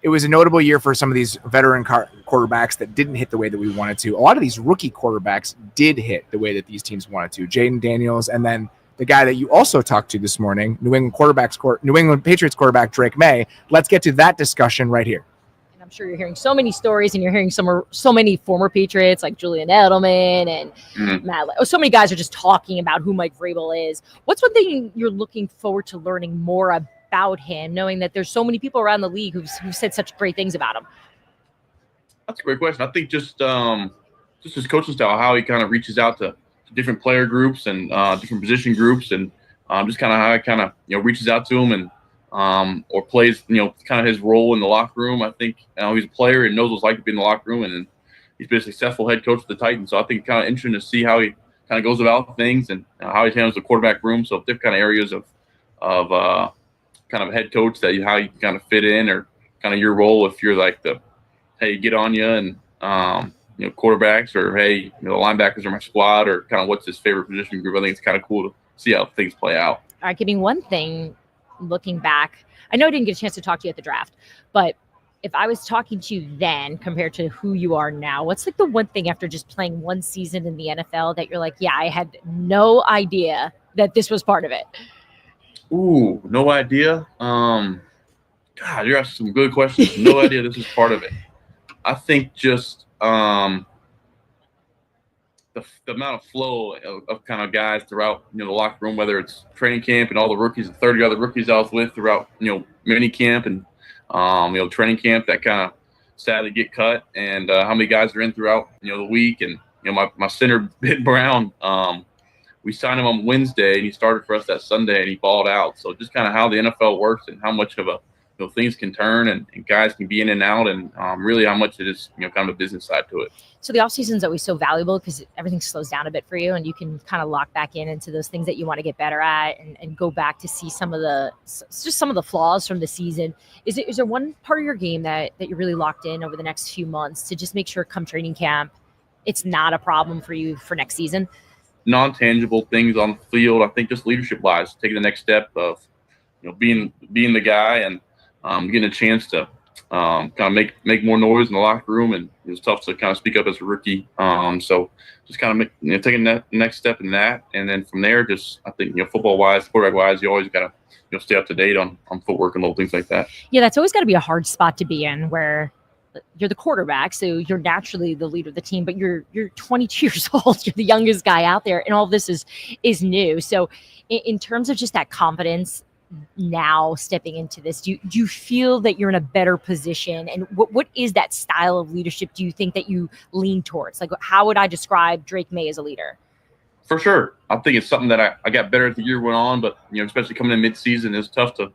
It was a notable year for some of these veteran quarterbacks that didn't hit the way that we wanted to. A lot of these rookie quarterbacks did hit the way that these teams wanted to. Jaden Daniels, and then the guy that you also talked to this morning, New England Patriots quarterback Drake Maye. Let's get to that discussion right here. And I'm sure you're hearing so many stories, and you're hearing so many former Patriots like Julian Edelman and Matt. So many guys are just talking about who Mike Vrabel is. What's one thing you're looking forward to learning more about him, knowing that there's so many people around the league who've said such great things about him? That's a great question. I think just his coaching style, how he kind of reaches out to different player groups and different position groups, and just kind of how he kind of reaches out to them and or plays kind of his role in the locker room. I think he's a player and knows what it's like to be in the locker room, and he's been a successful head coach of the Titans. So I think it's kind of interesting to see how he kind of goes about things and how he handles the quarterback room. So different kind of areas of kind of head coach that how you kind of fit in, or kind of your role if you're like hey, get on you and quarterbacks, or hey, the linebackers are my squad, or kind of what's his favorite position group. I think it's kind of cool to see how things play out. All right, give me one thing looking back. I know I didn't get a chance to talk to you at the draft, but if I was talking to you then compared to who you are now, what's like the one thing after just playing one season in the NFL that you're like, yeah, I had no idea that this was part of it? Ooh, no idea. God, you're asking some good questions. No idea this is part of it. I think just the amount of flow of kind of guys throughout the locker room, whether it's training camp and all the rookies and 30 other rookies I was with throughout mini camp and training camp that kind of sadly get cut, and how many guys are in throughout the week, and my center Ben Brown we signed him on Wednesday, and he started for us that Sunday, and he balled out. So just kind of how the NFL works and how much of a things can turn and guys can be in and out, and really how much it is kind of a business side to it. So the off season is always so valuable because everything slows down a bit for you, and you can kind of lock back into those things that you want to get better at, and go back to see some of the flaws from the season. Is there one part of your game that you're really locked in over the next few months to just make sure come training camp, it's not a problem for you for next season? Non-tangible things on the field, I think just leadership-wise, taking the next step of being the guy and getting a chance to kind of make more noise in the locker room, and it was tough to kind of speak up as a rookie. So just kind of taking that next step in that, and then from there, just I think football-wise, quarterback-wise, you always got to stay up to date on footwork and little things like that. Yeah, that's always got to be a hard spot to be in, where you're the quarterback, so you're naturally the leader of the team, but you're 22 years old, you're the youngest guy out there, and all this is new. So in terms of just that confidence now stepping into this, do you feel that you're in a better position? And what is that style of leadership do you think that you lean towards? Like, how would I describe Drake Maye as a leader? For sure. I think it's something that I got better as the year went on, but especially coming in mid-season, it's tough to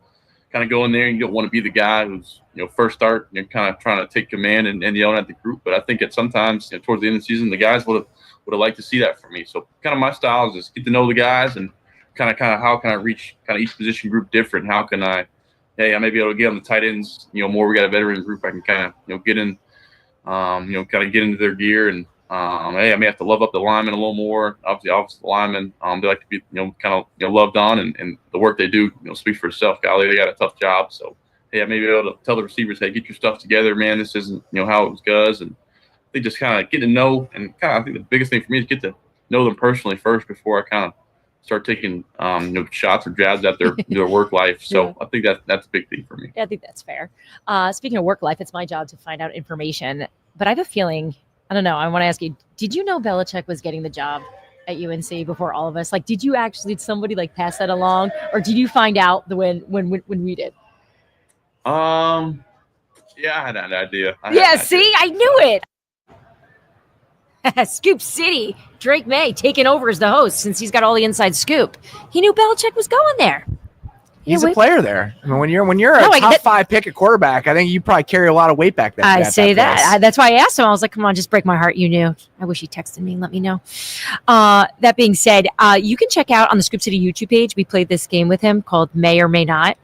kind of go in there, and you don't want to be the guy who's first start, kind of trying to take command and yelling at the group. But I think at sometimes towards the end of the season, the guys would have liked to see that from me. So kind of my style is just get to know the guys and kind of how can I reach kind of each position group different. How can I may be able to get on the tight ends more. We got a veteran group I can kind of get in kind of get into their gear, and I may have to love up the linemen a little more. Obviously the linemen they like to be kind of loved on, and the work they do speaks for itself. Golly, they got a tough job. So I may be able to tell the receivers, hey, get your stuff together, man. This isn't how it goes. And I think just kind of get to know, and kind of I think the biggest thing for me is get to know them personally first before I kind of start taking shots or jabs at their work life. So yeah. I think that's a big thing for me. Yeah, I think that's fair. Speaking of work life, it's my job to find out information, but I have a feeling, I don't know, I want to ask you, did you know Belichick was getting the job at UNC before all of us? Like, did somebody like pass that along, or did you find out when we did? Yeah, I had an idea. I knew it. Scoop City, Drake Maye taking over as the host since he's got all the inside scoop. He knew Belichick was going there. He's a player there. I mean, when you're a top 5 pick at quarterback, I think you probably carry a lot of weight back there. That's why I asked him. I was like, come on, just break my heart. You knew. I wish he texted me and let me know. That being said, you can check out on the Scoop City YouTube page. We played this game with him called May or May Not.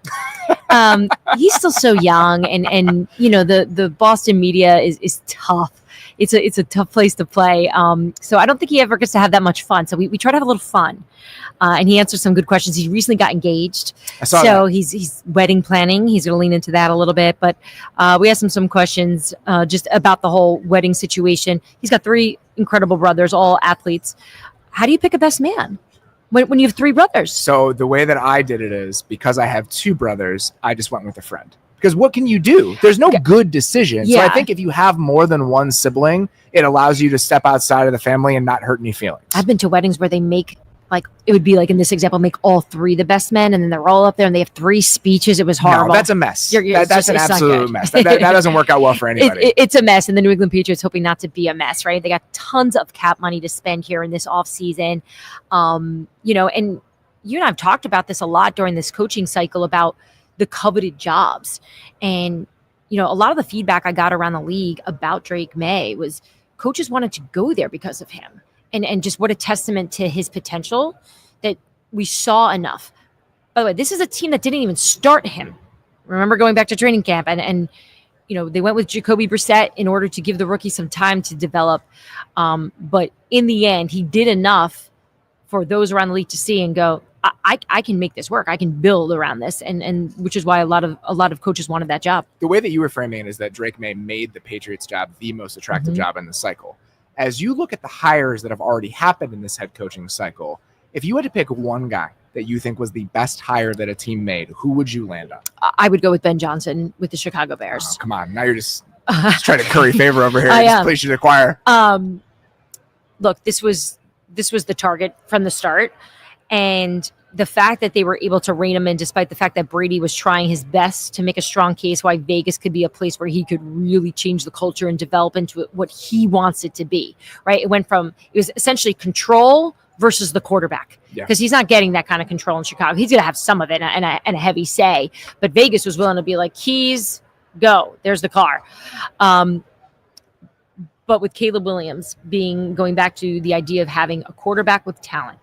He's still so young, and the Boston media is tough. It's a tough place to play. So I don't think he ever gets to have that much fun. So we try to have a little fun. And he answered some good questions. He recently got engaged. So he's wedding planning. He's going to lean into that a little bit. But we asked him some questions just about the whole wedding situation. He's got 3 incredible brothers, all athletes. How do you pick a best man when you have 3 brothers? So the way that I did it is, because I have 2 brothers, I just went with a friend. Because what can you do? There's no good decision. Yeah. So I think if you have more than one sibling, it allows you to step outside of the family and not hurt any feelings. I've been to weddings where they make, like, it would be like in this example, make all 3 the best men, and then they're all up there and they have 3 speeches. It was horrible. No, that's a mess. That's an absolute mess. That doesn't work out well for anybody. It's a mess. And the New England Patriots hoping not to be a mess, right? They got tons of cap money to spend here in this offseason. And you and I have talked about this a lot during this coaching cycle about the coveted jobs. And, a lot of the feedback I got around the league about Drake Maye was coaches wanted to go there because of him. And just what a testament to his potential that we saw enough. By the way, this is a team that didn't even start him. Remember going back to training camp and they went with Jacoby Brissett in order to give the rookie some time to develop. But in the end, he did enough for those around the league to see and go, I can make this work. I can build around this, and which is why a lot of coaches wanted that job. The way that you were framing it is that Drake Maye made the Patriots job the most attractive job in the cycle. As you look at the hires that have already happened in this head coaching cycle, if you had to pick one guy that you think was the best hire that a team made, who would you land on? I would go with Ben Johnson with the Chicago Bears. Oh, come on. Now you're just trying to curry favor over here. This place you acquire. Look, this was the target from the start. And the fact that they were able to rein him in, despite the fact that Brady was trying his best to make a strong case why Vegas could be a place where he could really change the culture and develop into what he wants it to be, right? It was essentially control versus the quarterback, because he's not getting that kind of control in Chicago. He's going to have some of it and a heavy say, but Vegas was willing to be like, keys, go. There's the car. But with Caleb Williams going back to the idea of having a quarterback with talent,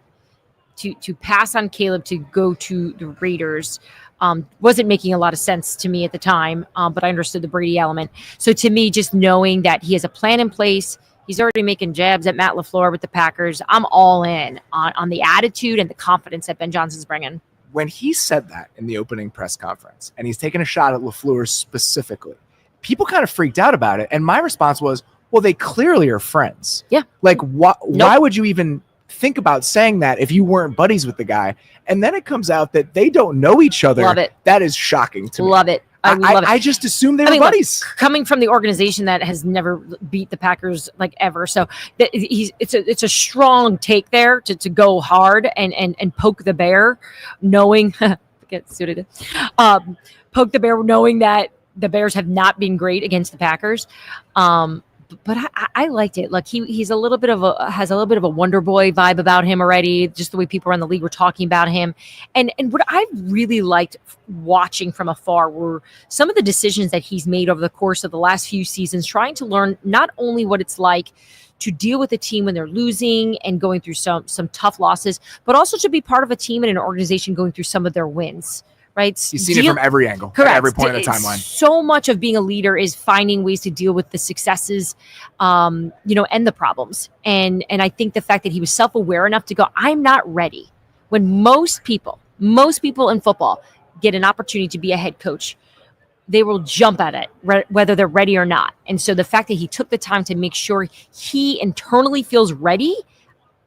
to pass on Caleb to go to the Raiders wasn't making a lot of sense to me at the time, but I understood the Brady element. So to me, just knowing that he has a plan in place, he's already making jabs at Matt LaFleur with the Packers. I'm all in on the attitude and the confidence that Ben Johnson's bringing. When he said that in the opening press conference, and he's taking a shot at LaFleur specifically, people kind of freaked out about it. And my response was, well, they clearly are friends. Yeah. Like, why would you even think about saying that if you weren't buddies with the guy? And then it comes out that they don't know each other. Love it. That is shocking to me. Love it. I love it. I just assumed they were buddies. Look, coming from the organization that has never beat the Packers like ever, so it's a strong take there to go hard and poke the bear, knowing poke the bear, knowing that the Bears have not been great against the Packers. But I liked it. Like he's has a little bit of a Wonder Boy vibe about him already. Just the way people around the league were talking about him, and what I really liked watching from afar were some of the decisions that he's made over the course of the last few seasons, trying to learn not only what it's like to deal with a team when they're losing and going through some tough losses, but also to be part of a team and an organization going through some of their wins. Right? You've seen it from every angle, correct. At every point in the timeline. So much of being a leader is finding ways to deal with the successes, and the problems. And I think the fact that he was self-aware enough to go, I'm not ready. When most people in football get an opportunity to be a head coach, they will jump at it, whether they're ready or not. And so the fact that he took the time to make sure he internally feels ready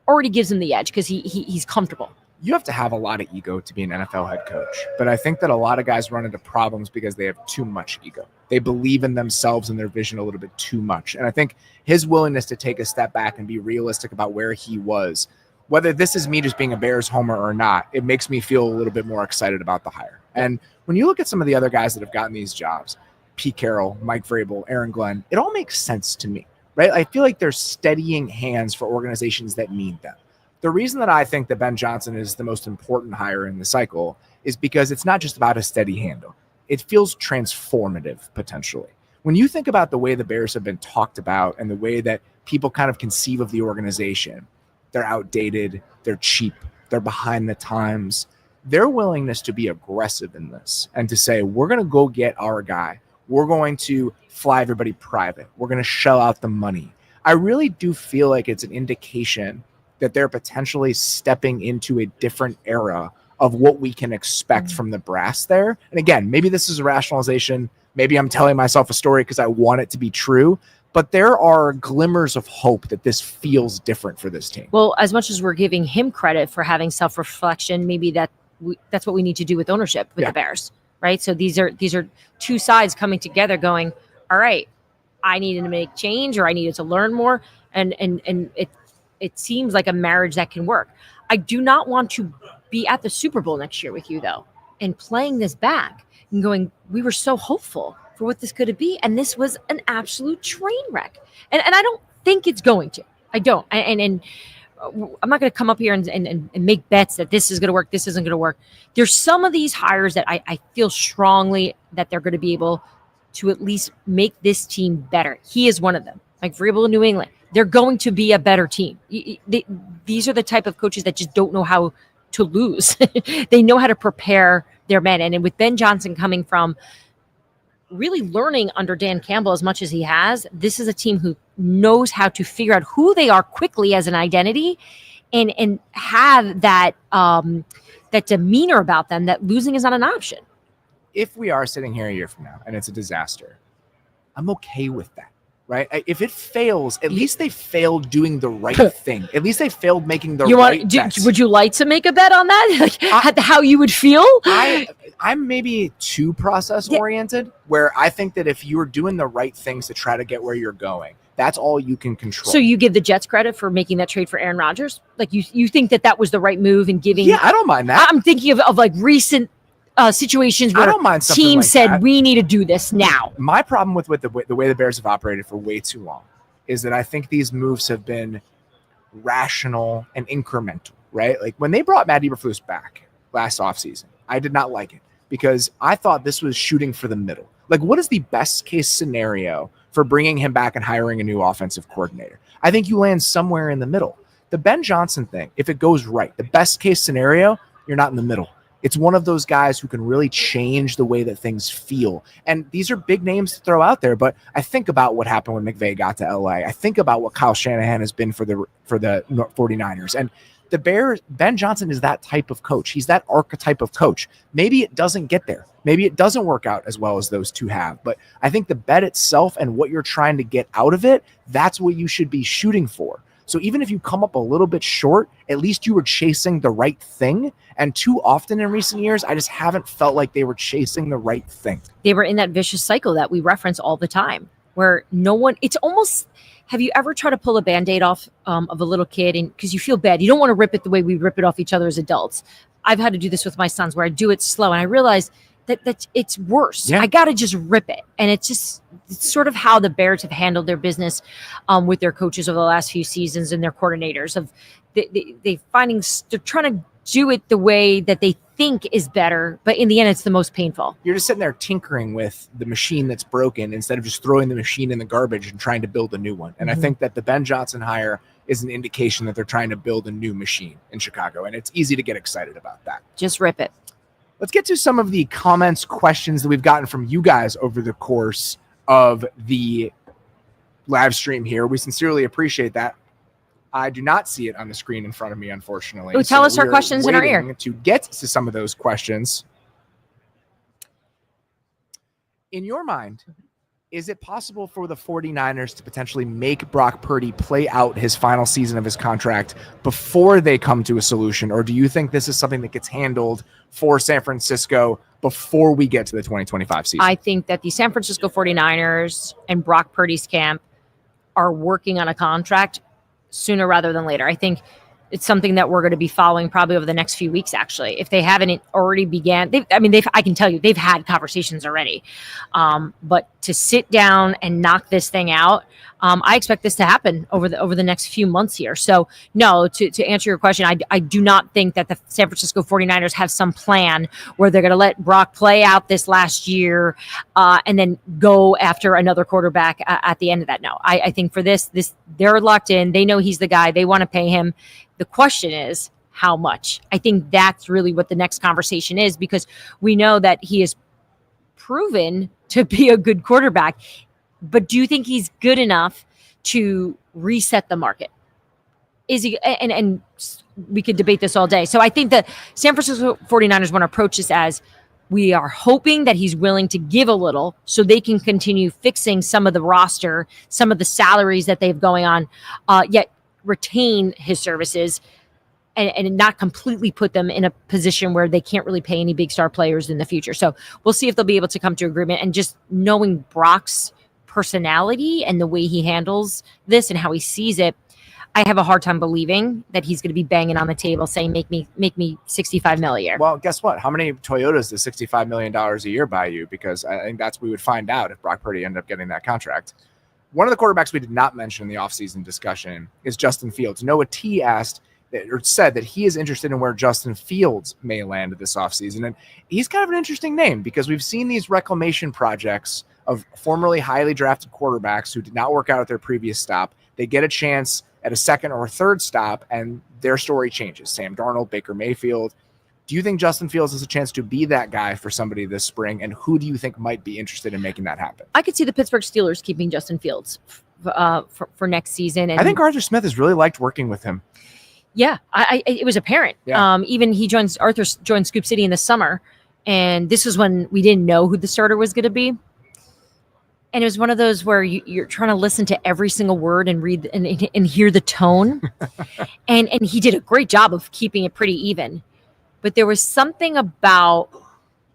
already gives him the edge because he's comfortable. You have to have a lot of ego to be an NFL head coach. But I think that a lot of guys run into problems because they have too much ego. They believe in themselves and their vision a little bit too much. And I think his willingness to take a step back and be realistic about where he was, whether this is me just being a Bears homer or not, it makes me feel a little bit more excited about the hire. And when you look at some of the other guys that have gotten these jobs, Pete Carroll, Mike Vrabel, Aaron Glenn, it all makes sense to me, right? I feel like they're steadying hands for organizations that need them. The reason that I think that Ben Johnson is the most important hire in the cycle is because it's not just about a steady handle. It feels transformative, potentially. When you think about the way the Bears have been talked about and the way that people kind of conceive of the organization, they're outdated, they're cheap, they're behind the times. Their willingness to be aggressive in this and to say, we're going to go get our guy. We're going to fly everybody private. We're going to shell out the money. I really do feel like it's an indication that they're potentially stepping into a different era of what we can expect from the brass there. And again, maybe this is a rationalization. Maybe I'm telling myself a story because I want it to be true. But there are glimmers of hope that this feels different for this team. Well, as much as we're giving him credit for having self-reflection, maybe that's what we need to do with ownership with the Bears, right? So these are two sides coming together going, all right, I needed to make change or I needed to learn more. And it seems like a marriage that can work. I do not want to be at the Super Bowl next year with you, though, and playing this back and going, we were so hopeful for what this could be, and this was an absolute train wreck. And I don't think it's going to. I don't. And I'm not going to come up here and make bets that this is going to work, this isn't going to work. There's some of these hires that I feel strongly that they're going to be able to at least make this team better. He is one of them. Like Vrabel in New England. They're going to be a better team. These are the type of coaches that just don't know how to lose. They know how to prepare their men. And with Ben Johnson coming from really learning under Dan Campbell as much as he has, this is a team who knows how to figure out who they are quickly as an identity and have that demeanor about them that losing is not an option. If we are sitting here a year from now and it's a disaster, I'm okay with that. Right? If it fails, at least they failed doing the right thing. At least they failed making the right bets. Would you like to make a bet on that? Like how you would feel? I'm maybe too process oriented, where I think that if you're doing the right things to try to get where you're going, that's all you can control. So you give the Jets credit for making that trade for Aaron Rodgers? Like you think that was the right move and giving? Yeah, I don't mind that. I'm thinking of like recent situations where teams like said, that. We need to do this now. My problem with the way the Bears have operated for way too long is that I think these moves have been rational and incremental, right? Like when they brought Matt Eberflus back last offseason, I did not like it because I thought this was shooting for the middle. Like, what is the best case scenario for bringing him back and hiring a new offensive coordinator? I think you land somewhere in the middle. The Ben Johnson thing, if it goes right, the best case scenario, you're not in the middle. It's one of those guys who can really change the way that things feel. And these are big names to throw out there, but I think about what happened when McVay got to LA. I think about what Kyle Shanahan has been for the 49ers. And the Bears, Ben Johnson is that type of coach. He's that archetype of coach. Maybe it doesn't get there. Maybe it doesn't work out as well as those two have. But I think the bet itself and what you're trying to get out of it, that's what you should be shooting for. So even if you come up a little bit short, at least you were chasing the right thing. And too often in recent years, I just haven't felt like they were chasing the right thing. They were in that vicious cycle that we reference all the time where no one, it's almost, have you ever tried to pull a Band-Aid off of a little kid and because you feel bad, you don't want to rip it the way we rip it off each other as adults. I've had to do this with my sons where I do it slow and I realize that it's worse. Yeah. I got to just rip it. And it's sort of how the Bears have handled their business with their coaches over the last few seasons and their coordinators of they're trying to do it the way that they think is better, but in the end, it's the most painful. You're just sitting there tinkering with the machine that's broken instead of just throwing the machine in the garbage and trying to build a new one. And I think that the Ben Johnson hire is an indication that they're trying to build a new machine in Chicago. And it's easy to get excited about that. Just rip it. Let's get to some of the comments, questions that we've gotten from you guys over the course of the live stream here. We sincerely appreciate that. I do not see it on the screen in front of me, unfortunately. Oh, tell us our questions in our ear. To get to some of those questions. In your mind, is it possible for the 49ers to potentially make Brock Purdy play out his final season of his contract before they come to a solution? Or do you think this is something that gets handled for San Francisco before we get to the 2025 season? I think that the San Francisco 49ers and Brock Purdy's camp are working on a contract sooner rather than later. I think it's something that we're going to be following probably over the next few weeks, actually. If they haven't already began, I can tell you, they've had conversations already. But to sit down and knock this thing out, I expect this to happen over the next few months here. So no, to answer your question, I do not think that the San Francisco 49ers have some plan where they're going to let Brock play out this last year and then go after another quarterback at the end of that. No, I think for this they're locked in. They know he's the guy. They want to pay him. The question is how much. I think that's really what the next conversation is because we know that he is proven to be a good quarterback. But do you think he's good enough to reset the market? Is he? And we could debate this all day. So I think that San Francisco 49ers want to approach this as we are hoping that he's willing to give a little so they can continue fixing some of the roster, some of the salaries that they have going on, yet retain his services and not completely put them in a position where they can't really pay any big star players in the future. So we'll see if they'll be able to come to agreement. And just knowing Brock's personality and the way he handles this and how he sees it, I have a hard time believing that he's going to be banging on the table saying, make me $65 million a year. Well, guess what? How many Toyotas does $65 million a year buy you? Because I think that's what we would find out if Brock Purdy ended up getting that contract. One of the quarterbacks we did not mention in the offseason discussion is Justin Fields. Noah T asked or said that he is interested in where Justin Fields may land this offseason. And he's kind of an interesting name because we've seen these reclamation projects of formerly highly drafted quarterbacks who did not work out at their previous stop. They get a chance at a second or third stop, and their story changes. Sam Darnold, Baker Mayfield. Do you think Justin Fields has a chance to be that guy for somebody this spring? And who do you think might be interested in making that happen? I could see the Pittsburgh Steelers keeping Justin Fields for next season. And I think Arthur Smith has really liked working with him. Yeah, it was apparent. Yeah. Even Arthur joined Scoop City in the summer, and this was when we didn't know who the starter was going to be. And it was one of those where you're trying to listen to every single word and read and hear the tone. and he did a great job of keeping it pretty even. But there was something about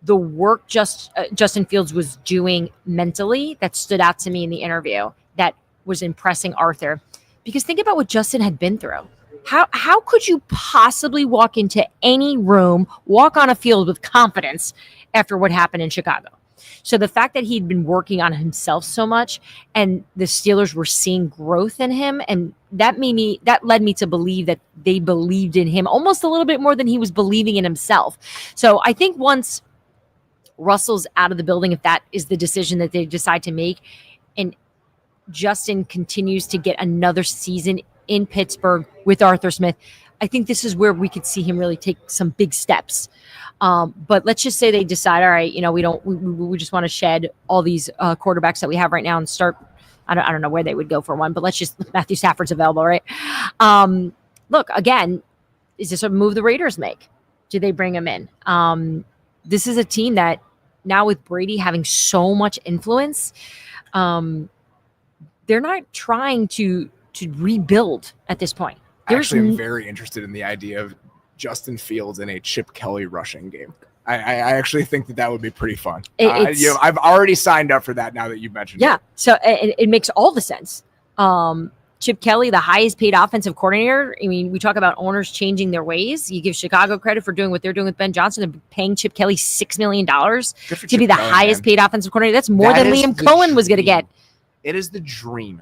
the work Justin Fields was doing mentally that stood out to me in the interview that was impressing Arthur. Because think about what Justin had been through. How could you possibly walk into any room, walk on a field with confidence after what happened in Chicago? So the fact that he'd been working on himself so much and the Steelers were seeing growth in him, and that led me to believe that they believed in him almost a little bit more than he was believing in himself. So I think once Russell's out of the building, if that is the decision that they decide to make, and Justin continues to get another season in Pittsburgh with Arthur Smith, I think this is where we could see him really take some big steps. But let's just say they decide, all right, we just want to shed all these quarterbacks that we have right now and start. I don't know where they would go for one, but let's just Matthew Stafford's available, right? Look, again, is this a move the Raiders make? Do they bring him in? This is a team that now with Brady having so much influence, they're not trying to rebuild at this point. I'm very interested in the idea of Justin Fields in a Chip Kelly rushing game. I actually think that would be pretty fun. I've already signed up for that now that you mentioned it. Yeah, so it makes all the sense. Chip Kelly, the highest paid offensive coordinator. I mean, we talk about owners changing their ways. You give Chicago credit for doing what they're doing with Ben Johnson and paying Chip Kelly $6 million to be the highest paid offensive coordinator. That's more than Liam Cohen was going to get. It is the dream.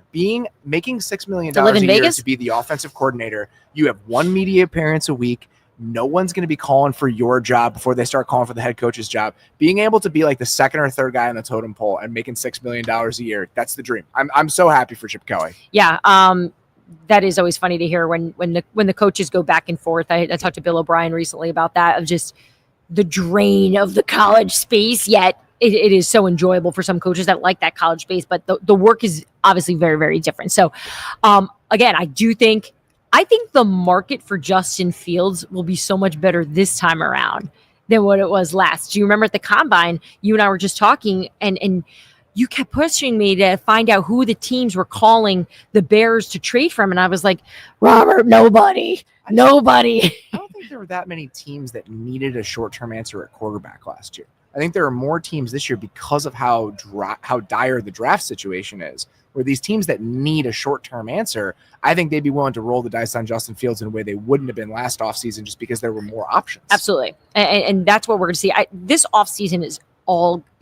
Making $6 million to live in a year Vegas? to be the offensive coordinator. You have one media appearance a week. No one's going to be calling for your job before they start calling for the head coach's job. Being able to be like the second or third guy on the totem pole and making $6 million a year, that's the dream. I'm so happy for Chip Kelly. Yeah, that is always funny to hear when the coaches go back and forth. I talked to Bill O'Brien recently about that, of just the drain of the college space, yet it is so enjoyable for some coaches that like that college space, but the work is obviously very, very different. So again, I think the market for Justin Fields will be so much better this time around than what it was last. Do you remember at the Combine, you and I were just talking and you kept pushing me to find out who the teams were calling the Bears to trade from. And I was like, Robert, nobody. I don't think there were that many teams that needed a short-term answer at quarterback last year. I think there are more teams this year because of how dire the draft situation is, where these teams that need a short-term answer, I think they'd be willing to roll the dice on Justin Fields in a way they wouldn't have been last offseason just because there were more options. Absolutely. And that's what we're going to see. This offseason is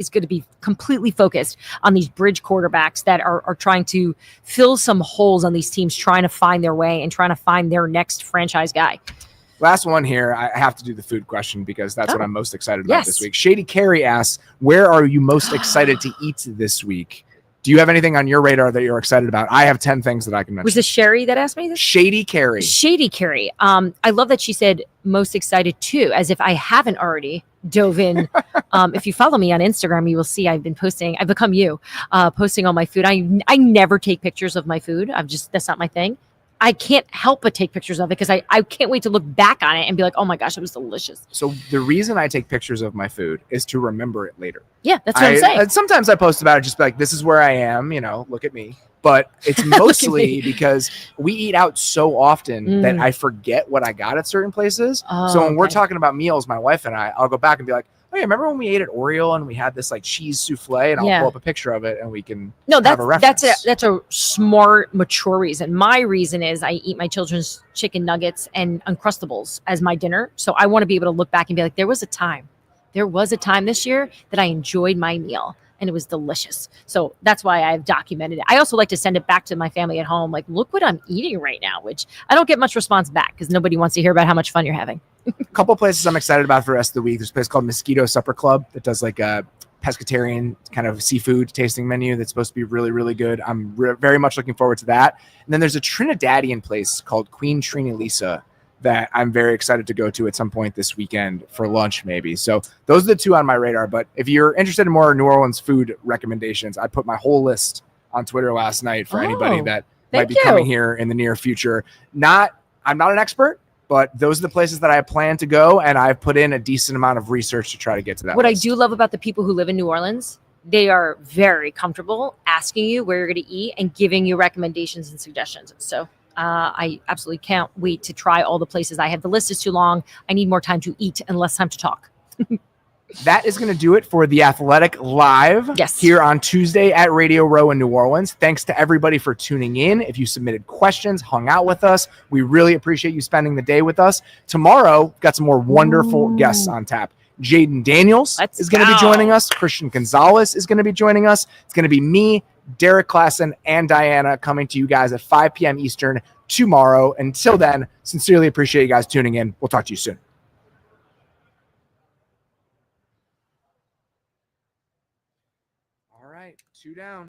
going to be completely focused on these bridge quarterbacks that are trying to fill some holes on these teams, trying to find their way and trying to find their next franchise guy. Last one here. I have to do the food question because that's what I'm most excited about this week. Shady Carey asks, where are you most excited to eat this week? Do you have anything on your radar that you're excited about? I have 10 things that I can mention. Was this Sherry that asked me this? Shady Carey. I love that she said most excited too, as if I haven't already dove in. If you follow me on Instagram, you will see I've been posting. I've become posting all my food. I never take pictures of my food. That's not my thing. I can't help but take pictures of it because I can't wait to look back on it and be like, oh my gosh, it was delicious. So the reason I take pictures of my food is to remember it later. Yeah, that's what I'm saying. Sometimes I post about it just like, this is where I am, look at me. But it's mostly because we eat out so often that I forget what I got at certain places. So when we're talking about meals, my wife and I'll go back and be like, oh yeah, remember when we ate at Oriole and we had this like cheese souffle, and I'll pull up a picture of it and we can have a reference. That's a smart, mature reason. My reason is I eat my children's chicken nuggets and Uncrustables as my dinner. So I want to be able to look back and be like, there was a time this year that I enjoyed my meal and it was delicious. So that's why I've documented it. I also like to send it back to my family at home. Like, look what I'm eating right now, which I don't get much response back because nobody wants to hear about how much fun you're having. A couple places I'm excited about for the rest of the week. There's a place called Mosquito Supper Club that does like a pescatarian kind of seafood tasting menu that's supposed to be really, really good. I'm very much looking forward to that. And then there's a Trinidadian place called Queen Trini Lisa that I'm very excited to go to at some point this weekend for lunch, maybe. So those are the two on my radar. But if you're interested in more New Orleans food recommendations, I put my whole list on Twitter last night for anybody that might be coming here in the near future. I'm not an expert, but those are the places that I plan to go, and I've put in a decent amount of research to try to get to that. What list. I do love about the people who live in New Orleans, they are very comfortable asking you where you're going to eat and giving you recommendations and suggestions. So I absolutely can't wait to try all the places. The list is too long. I need more time to eat and less time to talk. That is going to do it for The Athletic Live here on Tuesday at Radio Row in New Orleans. Thanks to everybody for tuning in. If you submitted questions, hung out with us, we really appreciate you spending the day with us. Tomorrow, got some more wonderful guests on tap. Jaden Daniels is going to be joining us. Christian Gonzalez is going to be joining us. It's going to be me, Derek Klassen, and Diana coming to you guys at 5 p.m. Eastern tomorrow. Until then, sincerely appreciate you guys tuning in. We'll talk to you soon. All right, 2 down.